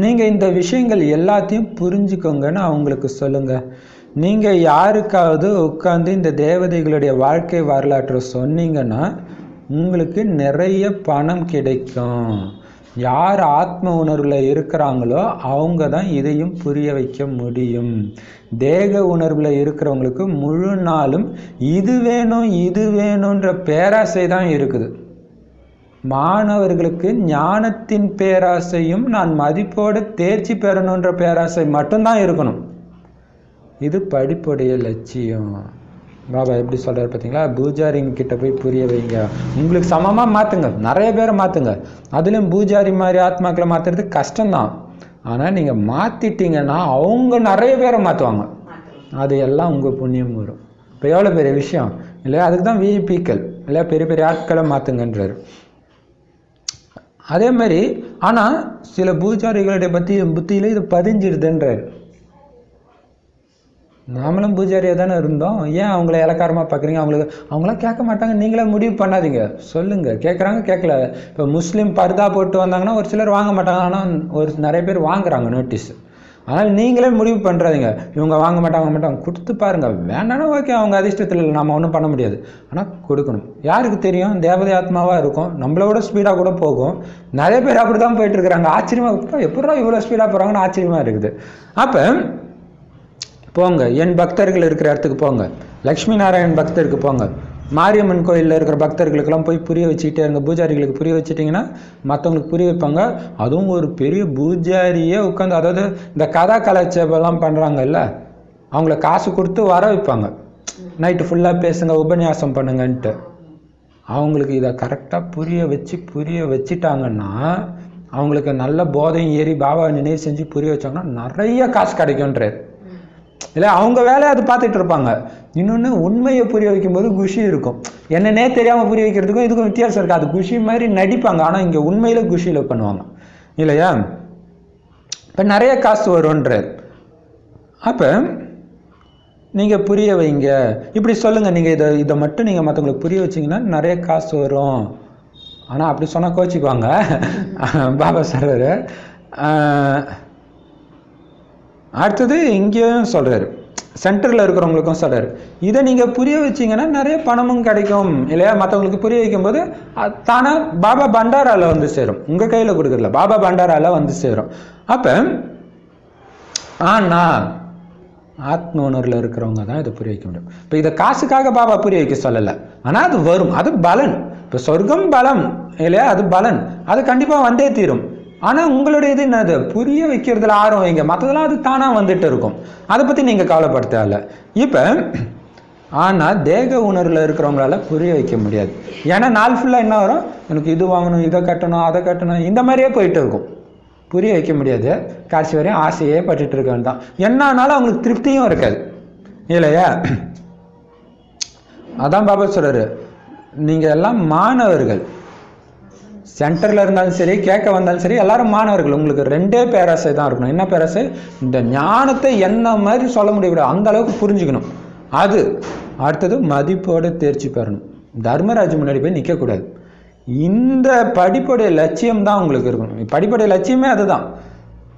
Speaker 1: நீங்கள் இந்த விஷயங்கள் எல்லாத்தையும் புரிஞ்சுக்கோங்கன்னு அவங்களுக்கு சொல்லுங்கள். நீங்கள் யாருக்காவது உட்காந்து இந்த தேவதைகளுடைய வாழ்க்கை வரலாற்றை சொன்னீங்கன்னா உங்களுக்கு நிறைய பணம் கிடைக்கும். யார் ஆத்ம உணர்வில் இருக்கிறாங்களோ அவங்க தான் இதையும் புரிய வைக்க முடியும். தேக உணர்வில் இருக்கிறவங்களுக்கு முழு நாளும் இது வேணும் இது வேணுன்ற பேராசை தான் இருக்குது. மாணவர்களுக்கு ஞானத்தின் பேராசையும் நான் மதிப்போடு தேர்ச்சி பெறணுன்ற பேராசை மட்டும்தான் இருக்கணும். இது படிப்புடைய லட்சியம். பாபா எப்படி சொல்கிறார் பார்த்தீங்களா? பூஜாரிங்க கிட்ட போய் புரிய வைங்க, உங்களுக்கு சமமாக மாற்றுங்க, நிறைய பேரை மாற்றுங்க. அதுலேயும் பூஜாரி மாதிரி ஆத்மாக்களை மாற்றுறது கஷ்டம்தான். ஆனால் நீங்கள் மாற்றிட்டீங்கன்னா அவங்க நிறைய பேரை மாற்றுவாங்க. அது எல்லாம் உங்கள் புண்ணியம் வரும். இப்போ எவ்வளோ பெரிய விஷயம் இல்லையா? அதுக்கு தான் விஐபிக்கள் இல்லையா, பெரிய பெரிய ஆட்களை மாற்றுங்கன்றார். அதே மாதிரி ஆனால் சில பூஜாரிகளுடைய புத்தியில் இது பதிஞ்சிடுதுன்றார். நாமளும் பூஜாரியாக தானே இருந்தோம், ஏன் அவங்கள இலக்காரமாக பார்க்குறீங்க? அவங்களாம் கேட்க மாட்டாங்க, நீங்களே முடிவு பண்ணாதீங்க, சொல்லுங்கள். கேட்குறாங்க, கேட்கல. இப்போ முஸ்லீம் பர்தா போட்டு வந்தாங்கன்னா ஒரு சிலர் வாங்க மாட்டாங்க, ஆனால் நிறைய பேர் வாங்குறாங்க நோட்டீஸ். அதனால் நீங்களே முடிவு பண்ணுறாதீங்க, இவங்க வாங்க மாட்டாங்க கொடுத்து பாருங்கள். வேண்டாம்னா ஓகே, அவங்க அதிர்ஷ்டத்தில் இல்லை, நம்ம ஒன்றும் பண்ண முடியாது. ஆனால் கொடுக்கணும். யாருக்கு தெரியும்? தேவதை ஆத்மாவாக இருக்கும், நம்மளோட ஸ்பீடாக கூட போகும். நிறைய பேர் அப்படி தான் போயிட்டுருக்குறாங்க. ஆச்சரியமாக, எப்படா இவ்வளோ ஸ்பீடாக போகிறாங்கன்னு ஆச்சரியமாக இருக்குது. அப்போ போங்க, என் பக்தர்கள் இருக்கிற இடத்துக்கு போங்க. லக்ஷ்மி நாராயண் பக்தருக்கு போங்க, மாரியம்மன் கோயிலில் இருக்கிற பக்தர்களுக்கெல்லாம் போய் புரிய வச்சுக்கிட்டே இருங்க. பூஜாரிகளுக்கு புரிய வச்சுட்டிங்கன்னா மற்றவங்களுக்கு புரிய வைப்பாங்க. அதுவும் ஒரு பெரிய பூஜாரியே உட்காந்து, அதாவது இந்த கதா கலாச்சாரம்லாம் பண்ணுறாங்கல்ல, அவங்கள காசு கொடுத்து வர வைப்பாங்க. நைட்டு ஃபுல்லாக பேசுங்க, உபன்யாசம் பண்ணுங்கன்ட்டு. அவங்களுக்கு இதை கரெக்டாக புரிய வச்சுட்டாங்கன்னா, அவங்களுக்கு நல்ல போதையும் ஏறி பாபா நினைவு செஞ்சு புரிய வச்சாங்கன்னா நிறைய காசு கிடைக்கும்ன்றார். இல்லை அவங்க வேலையை அது பார்த்துட்டு இருப்பாங்க. இன்னொன்று, உண்மையை புரிய வைக்கும்போது குஷி இருக்கும். என்னன்னே தெரியாமல் புரிய வைக்கிறதுக்கும் இதுக்கும் வித்தியாசம் இருக்குது. அது குஷி மாதிரி நடிப்பாங்க, ஆனால் இங்கே உண்மையில் குஷியில் பண்ணுவாங்க இல்லையா? இப்போ நிறைய காசு வரும்ன்றார். அப்போ நீங்கள் புரிய வைங்க, இப்படி சொல்லுங்கள். நீங்கள் இதை மட்டும் நீங்கள் மற்றவங்களுக்கு புரிய வச்சிங்கன்னா நிறைய காசு வரும். ஆனால் அப்படி சொன்னால் கோச்சிக்குவாங்க. பாபா சொல்கிறாரு. அடுத்தது இங்கேயும் சொல்கிறாரு, சென்டரில் இருக்கிறவங்களுக்கும் சொல்கிறாரு, இதை நீங்கள் புரிய வச்சிங்கன்னா நிறைய பணமும் கிடைக்கும் இல்லையா? மற்றவங்களுக்கு புரிய வைக்கும்போது தானாக பாபா பண்டாராவில் வந்து சேரும். உங்கள் கையில் கொடுக்குறல, பாபா பண்டாராவில் வந்து சேரும். அப்போ ஆனால் ஆத்ம உணர்வில் இருக்கிறவங்க தான் இதை புரிய வைக்க முடியும். இப்போ இதை காசுக்காக பாபா புரிய வைக்க சொல்லலை, ஆனால் அது வரும், அது பலன். இப்போ சொர்க்கம் பலம் இல்லையா? அது பலன், அது கண்டிப்பாக வந்தே தீரும். ஆனால் உங்களுடைய இது என்னது, புரிய வைக்கிறதுல ஆர்வம் வைங்க, மற்றதெல்லாம் அது தானாக வந்துட்டு இருக்கும். அதை பற்றி நீங்கள் கவலைப்படுத்தல. இப்போ ஆனால் தேக உணர்வில் இருக்கிறவங்களால புரிய வைக்க முடியாது. ஏன்னா நாள் ஃபுல்லாக என்ன வரும், எனக்கு இது வாங்கணும், இதை கட்டணும், அதை கட்டணும், இந்த மாதிரியே போயிட்டு இருக்கும். புரிய வைக்க முடியாது. கடைசி வரையும் ஆசையே பட்டுட்டு இருக்க வேண்டாம். என்ன ஆனாலும் அவங்களுக்கு திருப்தியும் இருக்காது இல்லையா? அதான் பாபா சொல்றாரு, நீங்கள் எல்லாம் மாணவர்கள். சென்டரில் இருந்தாலும் சரி, கேட்க வந்தாலும் சரி, எல்லாரும் மாணவர்கள். உங்களுக்கு ரெண்டே பேராசை தான் இருக்கணும். என்ன பேராசை? இந்த ஞானத்தை என்ன மாதிரி சொல்ல முடியக்கூடாது, அந்த அளவுக்கு புரிஞ்சுக்கணும். அது அடுத்தது மதிப்போடு தேர்ச்சி பெறணும். தர்மராஜ் முன்னாடி போய் நிற்கக்கூடாது. இந்த படிப்புடைய லட்சியம் தான் உங்களுக்கு இருக்கணும். படிப்புடைய லட்சியமே அதுதான்.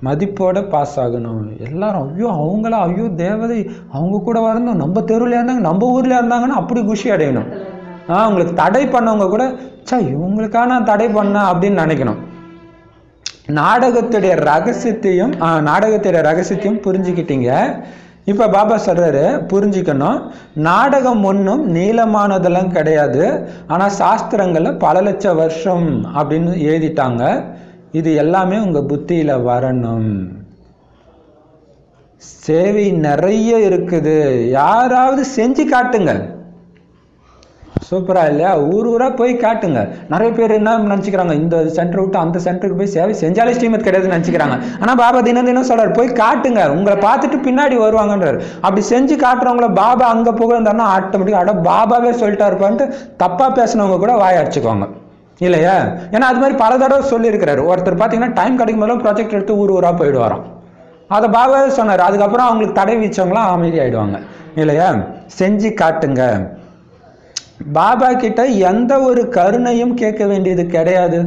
Speaker 1: மதிப்போட பாஸ் ஆகணும். எல்லாரும் ஐயோ அவங்களா, ஐயோ தேவதை, அவங்க கூட வரணும், நம்ம தெருவில் இருந்தாங்க, நம்ம ஊரில் இருந்தாங்கன்னா அப்படி குஷி அடையணும். உங்களுக்கு தடை பண்ணவங்க கூட சா இவங்களுக்காக நான் தடை பண்ணேன் அப்படின்னு நினைக்கணும். நாடகத்துடைய ரகசியத்தையும் புரிஞ்சுக்கிட்டீங்க. இப்போ பாபா சொல்றாரு, புரிஞ்சுக்கணும், நாடகம் ஒன்றும் நீளமானதெல்லாம் கிடையாது. ஆனால் சாஸ்திரங்களில் பல லட்சம் வருஷம் அப்படின்னு எழுதிட்டாங்க. இது எல்லாமே உங்கள் புத்தியில் வரணும். சேவை நிறைய இருக்குது, யாராவது செஞ்சு காட்டுங்க. சூப்பரா இல்லையா? ஊராக போய் காட்டுங்க. நிறைய பேர் என்ன நினச்சிக்கிறாங்க, இந்த சென்டர் விட்டு அந்த சென்டருக்கு போய் சேவை செஞ்சாலே ஸ்ரீமத் கிடையாதுன்னு நினச்சிக்கிறாங்க. ஆனால் பாபா தினம் சொல்றாரு, போய் காட்டுங்க, உங்களை பார்த்துட்டு பின்னாடி வருவாங்கன்றார். அப்படி செஞ்சு காட்டுறவங்கள பாபா அங்கே புகழ்ந்தாருன்னா ஆட்டோமேட்டிக்காக பாபாவே சொல்லிட்டா இருப்பான்ட்டு தப்பாக பேசினவங்க கூட வாய அடிச்சுக்குவாங்க இல்லையா? ஏன்னா அது மாதிரி பல தடவை சொல்லியிருக்கிறாரு. ஒருத்தர் பார்த்தீங்கன்னா டைம் கிடைக்கும் போதும் ப்ராஜெக்ட் எடுத்து ஊராக போயிடுவாராம். அதை பாபாவே சொன்னார். அதுக்கப்புறம் அவங்களுக்கு தடை வீச்சவங்களாம் அமைதியாயிடுவாங்க இல்லையா? செஞ்சு காட்டுங்க. பாபா கிட்ட எந்த ஒரு கருணையும் கேட்க வேண்டியது கிடையாது.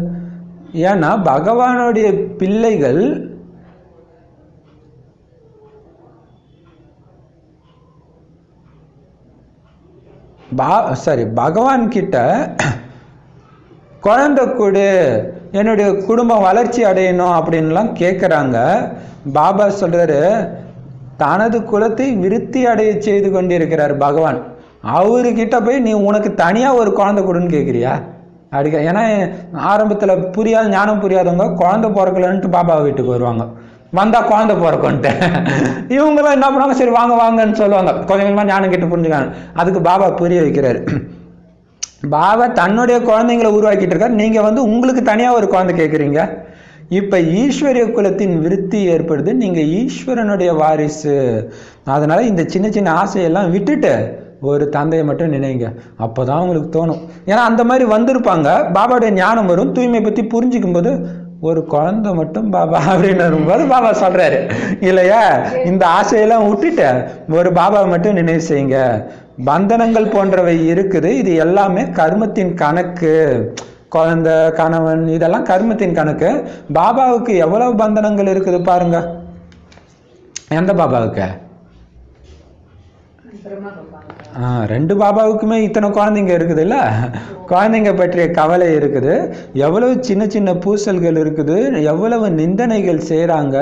Speaker 1: ஏன்னா பகவானுடைய பிள்ளைகள் பகவான் கிட்ட குழந்தை கொடு, என்னுடைய குடும்பம் வளர்ச்சி அடையணும் அப்படின்லாம் கேட்குறாங்க. பாபா சொல்றாரு, தனது குலத்தை விருத்தி அடைய செய்து கொண்டிருக்கிறார் பகவான். அவர்கிட்ட போய் நீ உனக்கு தனியாக ஒரு குழந்தை கொடுன்னு கேட்குறியா? அடிக்க. ஏன்னா ஆரம்பத்தில் ஞானம் புரியாதவங்க குழந்தை பிறக்கலன்ட்டு பாபா வீட்டுக்கு வருவாங்க. வந்தால் குழந்தை பிறக்கும்ன்ட்டு இவங்களாம் என்ன பண்ணுவாங்க, சரி வாங்க வாங்கன்னு சொல்லுவாங்க. கொஞ்சம் கொஞ்சமாக ஞானம் கிட்ட புரிஞ்சுக்காங்க. அதுக்கு பாபா புரிய வைக்கிறாரு. பாபா தன்னுடைய குழந்தைங்களை உருவாக்கிட்டு இருக்காரு. நீங்கள் உங்களுக்கு தனியாக ஒரு குழந்தை கேட்குறீங்க. இப்போ ஈஸ்வரிய குலத்தின் விருத்தி ஏற்படுது. நீங்கள் ஈஸ்வரனுடைய வாரிசு. அதனால் இந்த சின்ன சின்ன ஆசையெல்லாம் விட்டுட்டு ஒரு தந்தையை மட்டும் நினைங்க. அப்போ தான் உங்களுக்கு தோணும். ஏன்னா அந்த மாதிரி வந்திருப்பாங்க. பாபாவுடைய ஞானம் வரும். தூய்மை பற்றி புரிஞ்சிக்கும் போது ஒரு குழந்தை மட்டும் பாபா அப்படின்னு வரும்போது பாபா சொல்கிறாரு இல்லையா, இந்த ஆசையெல்லாம் விட்டுட்டு ஒரு பாபாவை மட்டும் நினைவு செய்யுங்க. பந்தனங்கள் போன்றவை இருக்குது. இது எல்லாமே கர்மத்தின் கணக்கு. குழந்தை, கணவன், இதெல்லாம் கர்மத்தின் கணக்கு. பாபாவுக்கு எவ்வளவு பந்தனங்கள் இருக்குது பாருங்க. எந்த பாபாவுக்கு? ரெண்டு பாபாவுக்குமே இத்தனை குழந்தைங்க இருக்குது இல்லை? குழந்தைங்க பற்றிய கவலை இருக்குது. எவ்வளவு சின்ன சின்ன பூசல்கள் இருக்குது, எவ்வளவு நிந்தனைகள் செய்கிறாங்க.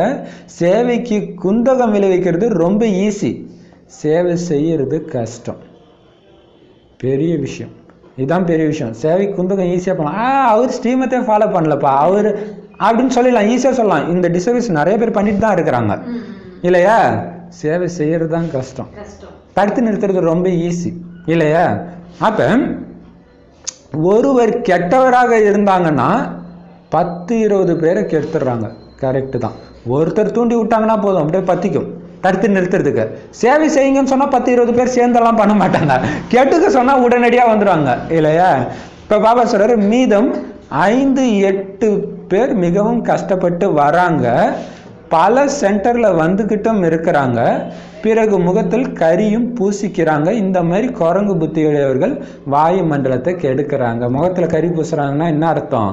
Speaker 1: சேவைக்கு குந்தகம் விளைவிக்கிறது ரொம்ப ஈஸி, சேவை செய்யறது கஷ்டம். பெரிய விஷயம். இதுதான் பெரிய விஷயம். சேவை குந்தகம் ஈஸியாக பண்ணலாம். அவர் ஸ்ரீமத்தை ஃபாலோ பண்ணலப்பா அவர் அப்படின்னு சொல்லிடலாம், ஈஸியாக சொல்லலாம். இந்த டிசர்வீஸ் நிறைய பேர் பண்ணிட்டு தான் இருக்கிறாங்க இல்லையா? சேவை செய்கிறது தான் கஷ்டம், தடுத்து நிறுத்துறது ரொம்ப ஈஸி இல்லையா? அப்போ ஒருவர் கெட்டவராக இருந்தாங்கன்னா 10-20 பேரை கெடுத்துடுறாங்க. கரெக்டு தான். ஒருத்தர் தூண்டி விட்டாங்கன்னா போதும், அப்படியே பற்றிக்கும் தடுத்து நிறுத்துறதுக்கு. சேவை செய்யுங்கன்னு சொன்னால் 10-20 பேர் சேர்ந்தெல்லாம் பண்ண மாட்டாங்க. கெட்டுக்க சொன்னால் உடனடியாக வந்துடுவாங்க இல்லையா? இப்போ பாபா சொல்றாரு, மீதம் 5-8 பேர் மிகவும் கஷ்டப்பட்டு வராங்க, பல சென்டரில் வந்துக்கிட்டும் இருக்கிறாங்க, பிறகு முகத்தில் கரியும் பூசிக்கிறாங்க. இந்த மாதிரி குரங்கு புத்தியுடையவர்கள் வாயு மண்டலத்தை கெடுக்கிறாங்க. முகத்தில் கறி பூசுறாங்கன்னா என்ன அர்த்தம்?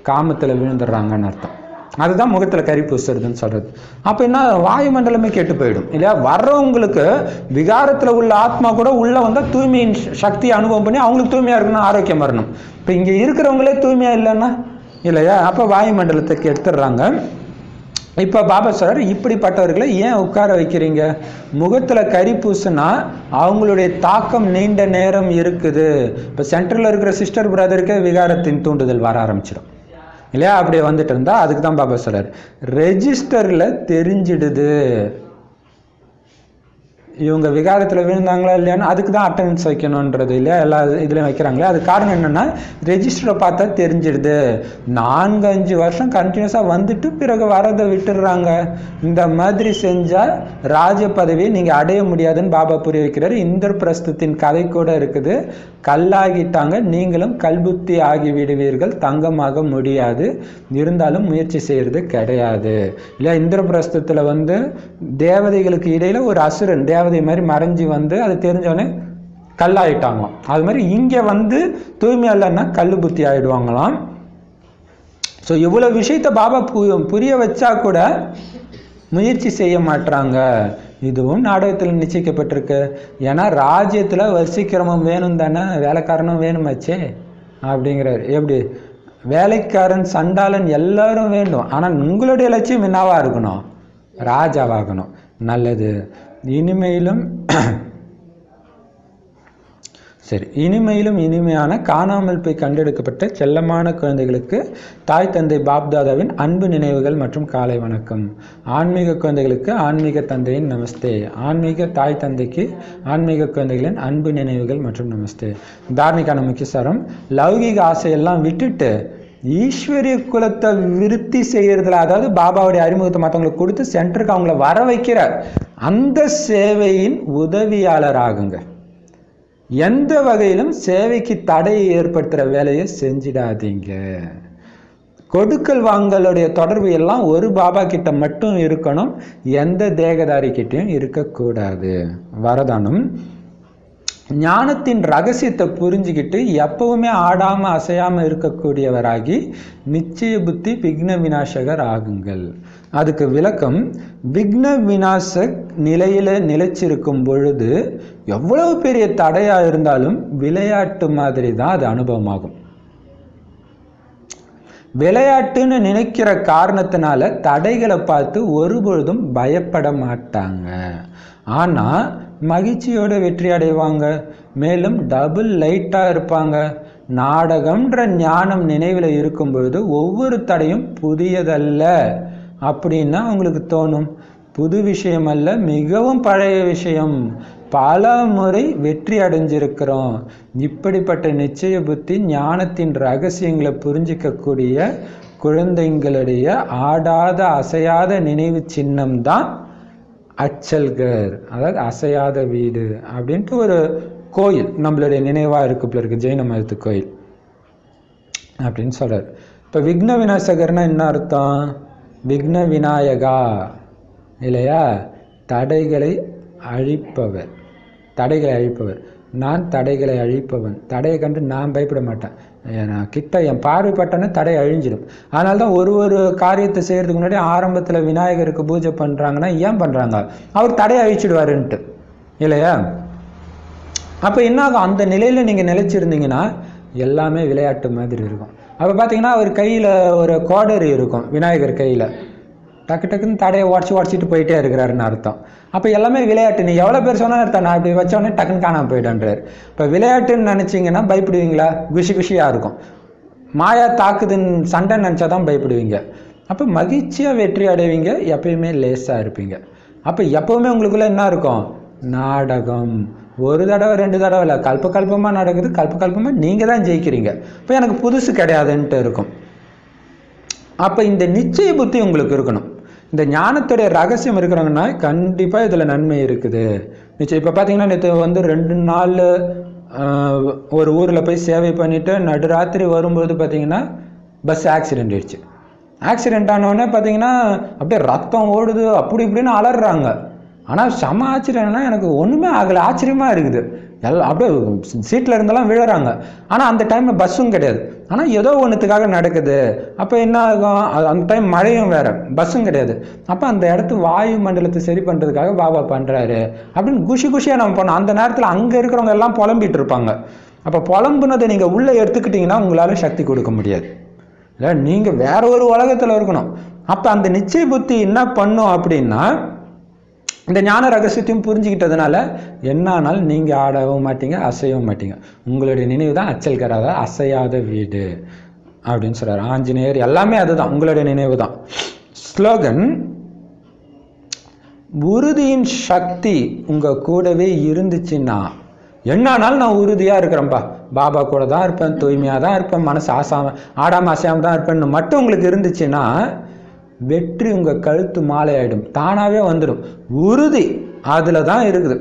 Speaker 1: காமத்தில் விழுந்துடுறாங்கன்னு அர்த்தம். அதுதான் முகத்தில் கறி பூசுறதுன்னு சொல்றது. அப்போ என்ன, வாயுமண்டலமே கெட்டு போயிடும் இல்லையா? வர்றவங்களுக்கு விகாரத்தில் உள்ள ஆத்மா கூட உள்ள வந்தால் தூய்மையின் சக்தியை அனுபவம் பண்ணி அவங்களுக்கு தூய்மையாக இருக்கணும், ஆரோக்கியம் வரணும். இப்போ இங்கே இருக்கிறவங்களே தூய்மையாக இல்லைன்னா இல்லையா? அப்போ வாயுமண்டலத்தை கெடுத்துடுறாங்க. இப்போ பாபா சொல்றாரு, இப்படிப்பட்டவர்களை ஏன் உட்கார வைக்கிறீங்க? முகத்தில் கறி பூசுனா அவங்களுடைய தாக்கம் நீண்ட நேரம் இருக்குது. இப்போ சென்டரில் இருக்கிற சிஸ்டர் பிரதருக்கே விகாரத்தின் தூண்டுதல் வர ஆரம்பிச்சிடும் இல்லையா? அப்படி வந்துட்டு இருந்தா அதுக்கு தான் பாபா சொல்றாரு, ரெஜிஸ்டர்ல தெரிஞ்சிடுது இவங்க விகாரத்தில் விழுந்தாங்களா இல்லையான்னு. அதுக்கு தான் அட்டண்டன்ஸ் வைக்கணுன்றது இல்லையா? எல்லா இதுலையும் வைக்கிறாங்களே. அது காரணம் என்னென்னா, ரெஜிஸ்டரை பார்த்தா தெரிஞ்சிடுது. 4-5 வருஷம் கண்டினியூஸாக வந்துட்டு பிறகு வரதை விட்டுடுறாங்க. இந்த மாதிரி செஞ்சால் ராஜ பதவியை நீங்கள் அடைய முடியாதுன்னு பாபா புரிய வைக்கிறாரு. இந்திரபிரஸ்தத்தின் கதை கூட இருக்குது. கல்லாகிட்டாங்க, நீங்களும் கல்புத்தி ஆகி விடுவீர்கள், தங்கமாக முடியாது, இருந்தாலும் முயற்சி செய்கிறது கிடையாது இல்லையா? இந்திரபிரஸ்தத்தில் வந்து தேவதைகளுக்கு இடையில ஒரு அசுரன் தேவதை மாதிரி மறைஞ்சி வந்து அது தெரிஞ்சவொடனே கல்லாயிட்டாங்களாம். அது மாதிரி இங்கே வந்து தூய்மை இல்லைன்னா கல்லு புத்தி ஆயிடுவாங்களாம். ஸோ இவ்வளோ விஷயத்த பாபா புரிய வச்சா கூட முயற்சி செய்ய மாட்டாங்க. இதுவும் நாடகத்தில் நிச்சயிக்கப்பட்டிருக்கு. ஏன்னா ராஜ்யத்தில் வரிசைக்கிரமம் வேணும் தானே, வேலைக்காரனும் வேணுமாச்சே அப்படிங்கிறார். எப்படி வேலைக்காரன் சண்டாளன் எல்லாரும் வேண்டும், ஆனால் உங்களுடைய லட்சியம் என்னவா இருக்கணும்? ராஜாவாகணும். நல்லது. இனிமையிலும் சரி, இனிமையிலும் இனிமையான காணாமல் போய் கண்டெடுக்கப்பட்ட செல்லமான குழந்தைகளுக்கு தாய் தந்தை பாப்தாதாவின் அன்பு நினைவுகள் மற்றும் காலை வணக்கம். ஆன்மீக குழந்தைகளுக்கு ஆன்மீக தந்தையின் நமஸ்தே. ஆன்மீக தாய் தந்தைக்கு ஆன்மீக குழந்தைகளின் அன்பு நினைவுகள் மற்றும் நமஸ்தே. தார்மிகான முக்கிய சாரம், லௌகிக ஆசையெல்லாம் விட்டுட்டு ஈஸ்வரிய குலத்தை விருத்தி செய்யறதுல, அதாவது பாபாவுடைய அறிமுகத்தை மற்றவங்களுக்கு கொடுத்து சென்டருக்கு அவங்கள வர வைக்கிற அந்த சேவையின் உதவியாளர் ஆகுங்க. எந்த வகையிலும் சேவைக்கு தடையை ஏற்படுத்துகிற வேலையை செஞ்சிடாதீங்க. கொடுக்கல் வாங்கலுடைய தொடர்பு எல்லாம் ஒரு பாபா கிட்ட மட்டும் இருக்கணும், எந்த தேகதாரி கிட்டையும் இருக்கக்கூடாது. வரதானம், ஞானத்தின் ரகசியத்தை புரிஞ்சுக்கிட்டு எப்பவுமே ஆடாம அசையாம இருக்கக்கூடியவராகி நிச்சய புத்தி விக்ன விநாசகர் ஆகுங்கள். அதுக்கு விளக்கம், விக்ன விநாசக் நிலையில நிலைச்சிருக்கும் பொழுது எவ்வளவு பெரிய தடையா இருந்தாலும் விளையாட்டு மாதிரி தான் அது அனுபவமாகும். விளையாட்டுன்னு நினைக்கிற காரணத்தினால தடைகளை பார்த்து ஒருபொழுதும் பயப்பட மாட்டாங்க. ஆனா மகிழ்ச்சியோட வெற்றி அடைவாங்க. மேலும் டபுள் லைட்டாக இருப்பாங்க. நாடகம்ன்ற ஞானம் நினைவில் இருக்கும் பொழுது ஒவ்வொரு தடையும் புதியதல்ல அப்படின்னா அவங்களுக்கு தோணும். புது விஷயம் அல்ல, மிகவும் பழைய விஷயம், பல முறை வெற்றி அடைஞ்சிருக்கிறோம். இப்படிப்பட்ட நிச்சய புத்தி ஞானத்தின் ரகசியங்களை புரிஞ்சிக்கக்கூடிய குழந்தைங்களுடைய ஆடாத அசையாத நினைவு சின்னம் தான் அச்சல்கர், அதாவது அசையாத வீடு அப்படின்ட்டு ஒரு கோயில் நம்மளுடைய நினைவாக இருக்கு ஜெயின மதத்து கோயில் அப்படின்னு சொல்றார். இப்போ விக்ன விநாசகர்னா என்ன அர்த்தம்? விக்ன விநாயகா இல்லையா? தடைகளை அழிப்பவர். தடைகளை அழிப்பவர். நான் தடைகளை அழிப்பவன். தடையை கண்டு நான் பயப்பட மாட்டேன். நான் கிட்ட என் பார்வைப்பட்டோன்னே தடை அழிஞ்சிடும். அதனால தான் ஒரு காரியத்தை செய்கிறதுக்கு முன்னாடி ஆரம்பத்தில் விநாயகருக்கு பூஜை பண்ணுறாங்கன்னா ஏன் பண்ணுறாங்க? அவர் தடையை அழிச்சிடுவாருன்ட்டு இல்லையா? அப்போ என்ன ஆகும்? அந்த நிலையில் நீங்கள் நிலைச்சிருந்தீங்கன்னா எல்லாமே விளையாட்டு மாதிரி இருக்கும். அப்போ பார்த்தீங்கன்னா அவர் கையில் ஒரு கோடரி இருக்கும், விநாயகர் கையில். டக்கு டக்குன்னு தடையை உடச்சிட்டு போயிட்டே இருக்கிறாருன்னு அர்த்தம். அப்போ எல்லாமே விளையாட்டு. நீ எவ்வளோ பேர் சொன்னா அர்த்தம், நான் இப்படி வச்சோடனே டக்குன்னு காணாமல் போயிட்டேன்றார். இப்போ விளையாட்டுன்னு நினச்சிங்கன்னா பயப்படுவீங்களா? குஷியாக இருக்கும். மாயா தாக்குதுன்னு சண்டை நினச்சா தான் பயப்படுவீங்க. அப்போ மகிழ்ச்சியாக வெற்றி அடைவீங்க, எப்பயுமே லேஸாக இருப்பீங்க. அப்போ எப்போவுமே உங்களுக்குள்ளே என்ன இருக்கும்? நாடகம். ஒரு தடவை 2 தடவை இல்லை, கல்பமாக நடக்குது, கல்பமாக நீங்கள் தான் ஜெயிக்கிறீங்க. இப்போ எனக்கு புதுசு கிடையாதுன்ட்டு இருக்கும். அப்போ இந்த நிச்சய புத்தி உங்களுக்கு இருக்கணும். இந்த ஞானத்துடைய ரகசியம் இருக்கிறவங்கன்னா கண்டிப்பாக இதில் நன்மை இருக்குது. நிச்சயம். இப்போ பார்த்தீங்கன்னா நேற்று 2 நாள் ஒரு ஊரில் போய் சேவை பண்ணிவிட்டு நடுராத்திரி வரும்போது பார்த்தீங்கன்னா பஸ் ஆக்சிடெண்ட் ஆயிடுச்சு. ஆக்சிடெண்ட் ஆனவுடனே பார்த்தீங்கன்னா அப்படியே ரத்தம் ஓடுது, அப்படி இப்படின்னு அலறாங்க. ஆனால் செம ஆச்சரியம்னா எனக்கு ஒன்றுமே ஆகலை, ஆச்சரியமாக இருக்குது. எல்லாம் அப்படியே சீட்டில் இருந்தெல்லாம் விழுறாங்க. ஆனால் அந்த டைமில் பஸ்ஸும் கிடையாது. ஆனால் ஏதோ ஒன்றுத்துக்காக நடக்குது. அப்போ என்ன ஆகும்? அந்த டைம் மழையும் வேறு, பஸ்ஸும் கிடையாது. அப்போ அந்த இடத்து வாயு மண்டலத்தை சரி பண்ணுறதுக்காக பாபா பண்ணுறாரு அப்படின்னு குஷியாக நம்ம பண்ணோம். அந்த நேரத்தில் அங்கே இருக்கிறவங்க எல்லாம் புலம்பிகிட்டு இருப்பாங்க. அப்போ புலம்புனதை நீங்கள் உள்ளே எடுத்துக்கிட்டிங்கன்னா உங்களால் சக்தி கொடுக்க முடியாது. இல்லை, நீங்கள் வேற ஒரு உலகத்தில் இருக்கணும். அப்போ அந்த நிச்சய புத்தி என்ன பண்ணும் அப்படின்னா, இந்த ஞான ரகசியத்தையும் புரிஞ்சுக்கிட்டதுனால என்ன ஆனாலும் நீங்கள் ஆடவும் மாட்டீங்க, அசையவும் மாட்டீங்க. உங்களுடைய நினைவு தான் அச்சல் கராத அசையாத வீடு அப்படின்னு சொல்கிறார் ஆஞ்சநேயர். எல்லாமே அதுதான், உங்களுடைய நினைவு தான். ஸ்லோகன்: உறுதியின் சக்தி உங்கள் கூடவே இருந்துச்சுன்னா, என்னானாலும் நான் உறுதியாக இருக்கிறேன்ப்பா, பாபா கூட தான் இருப்பேன், தூய்மையாக தான் இருப்பேன், மனசு ஆடாமல் அசையாமல் தான் இருப்பேன்னு மட்டும் உங்களுக்கு இருந்துச்சுன்னா வெற்றி உங்கள் கழுத்து மாலை ஆகிடும், தானாகவே வந்துடும். உறுதி அதில் தான் இருக்குது.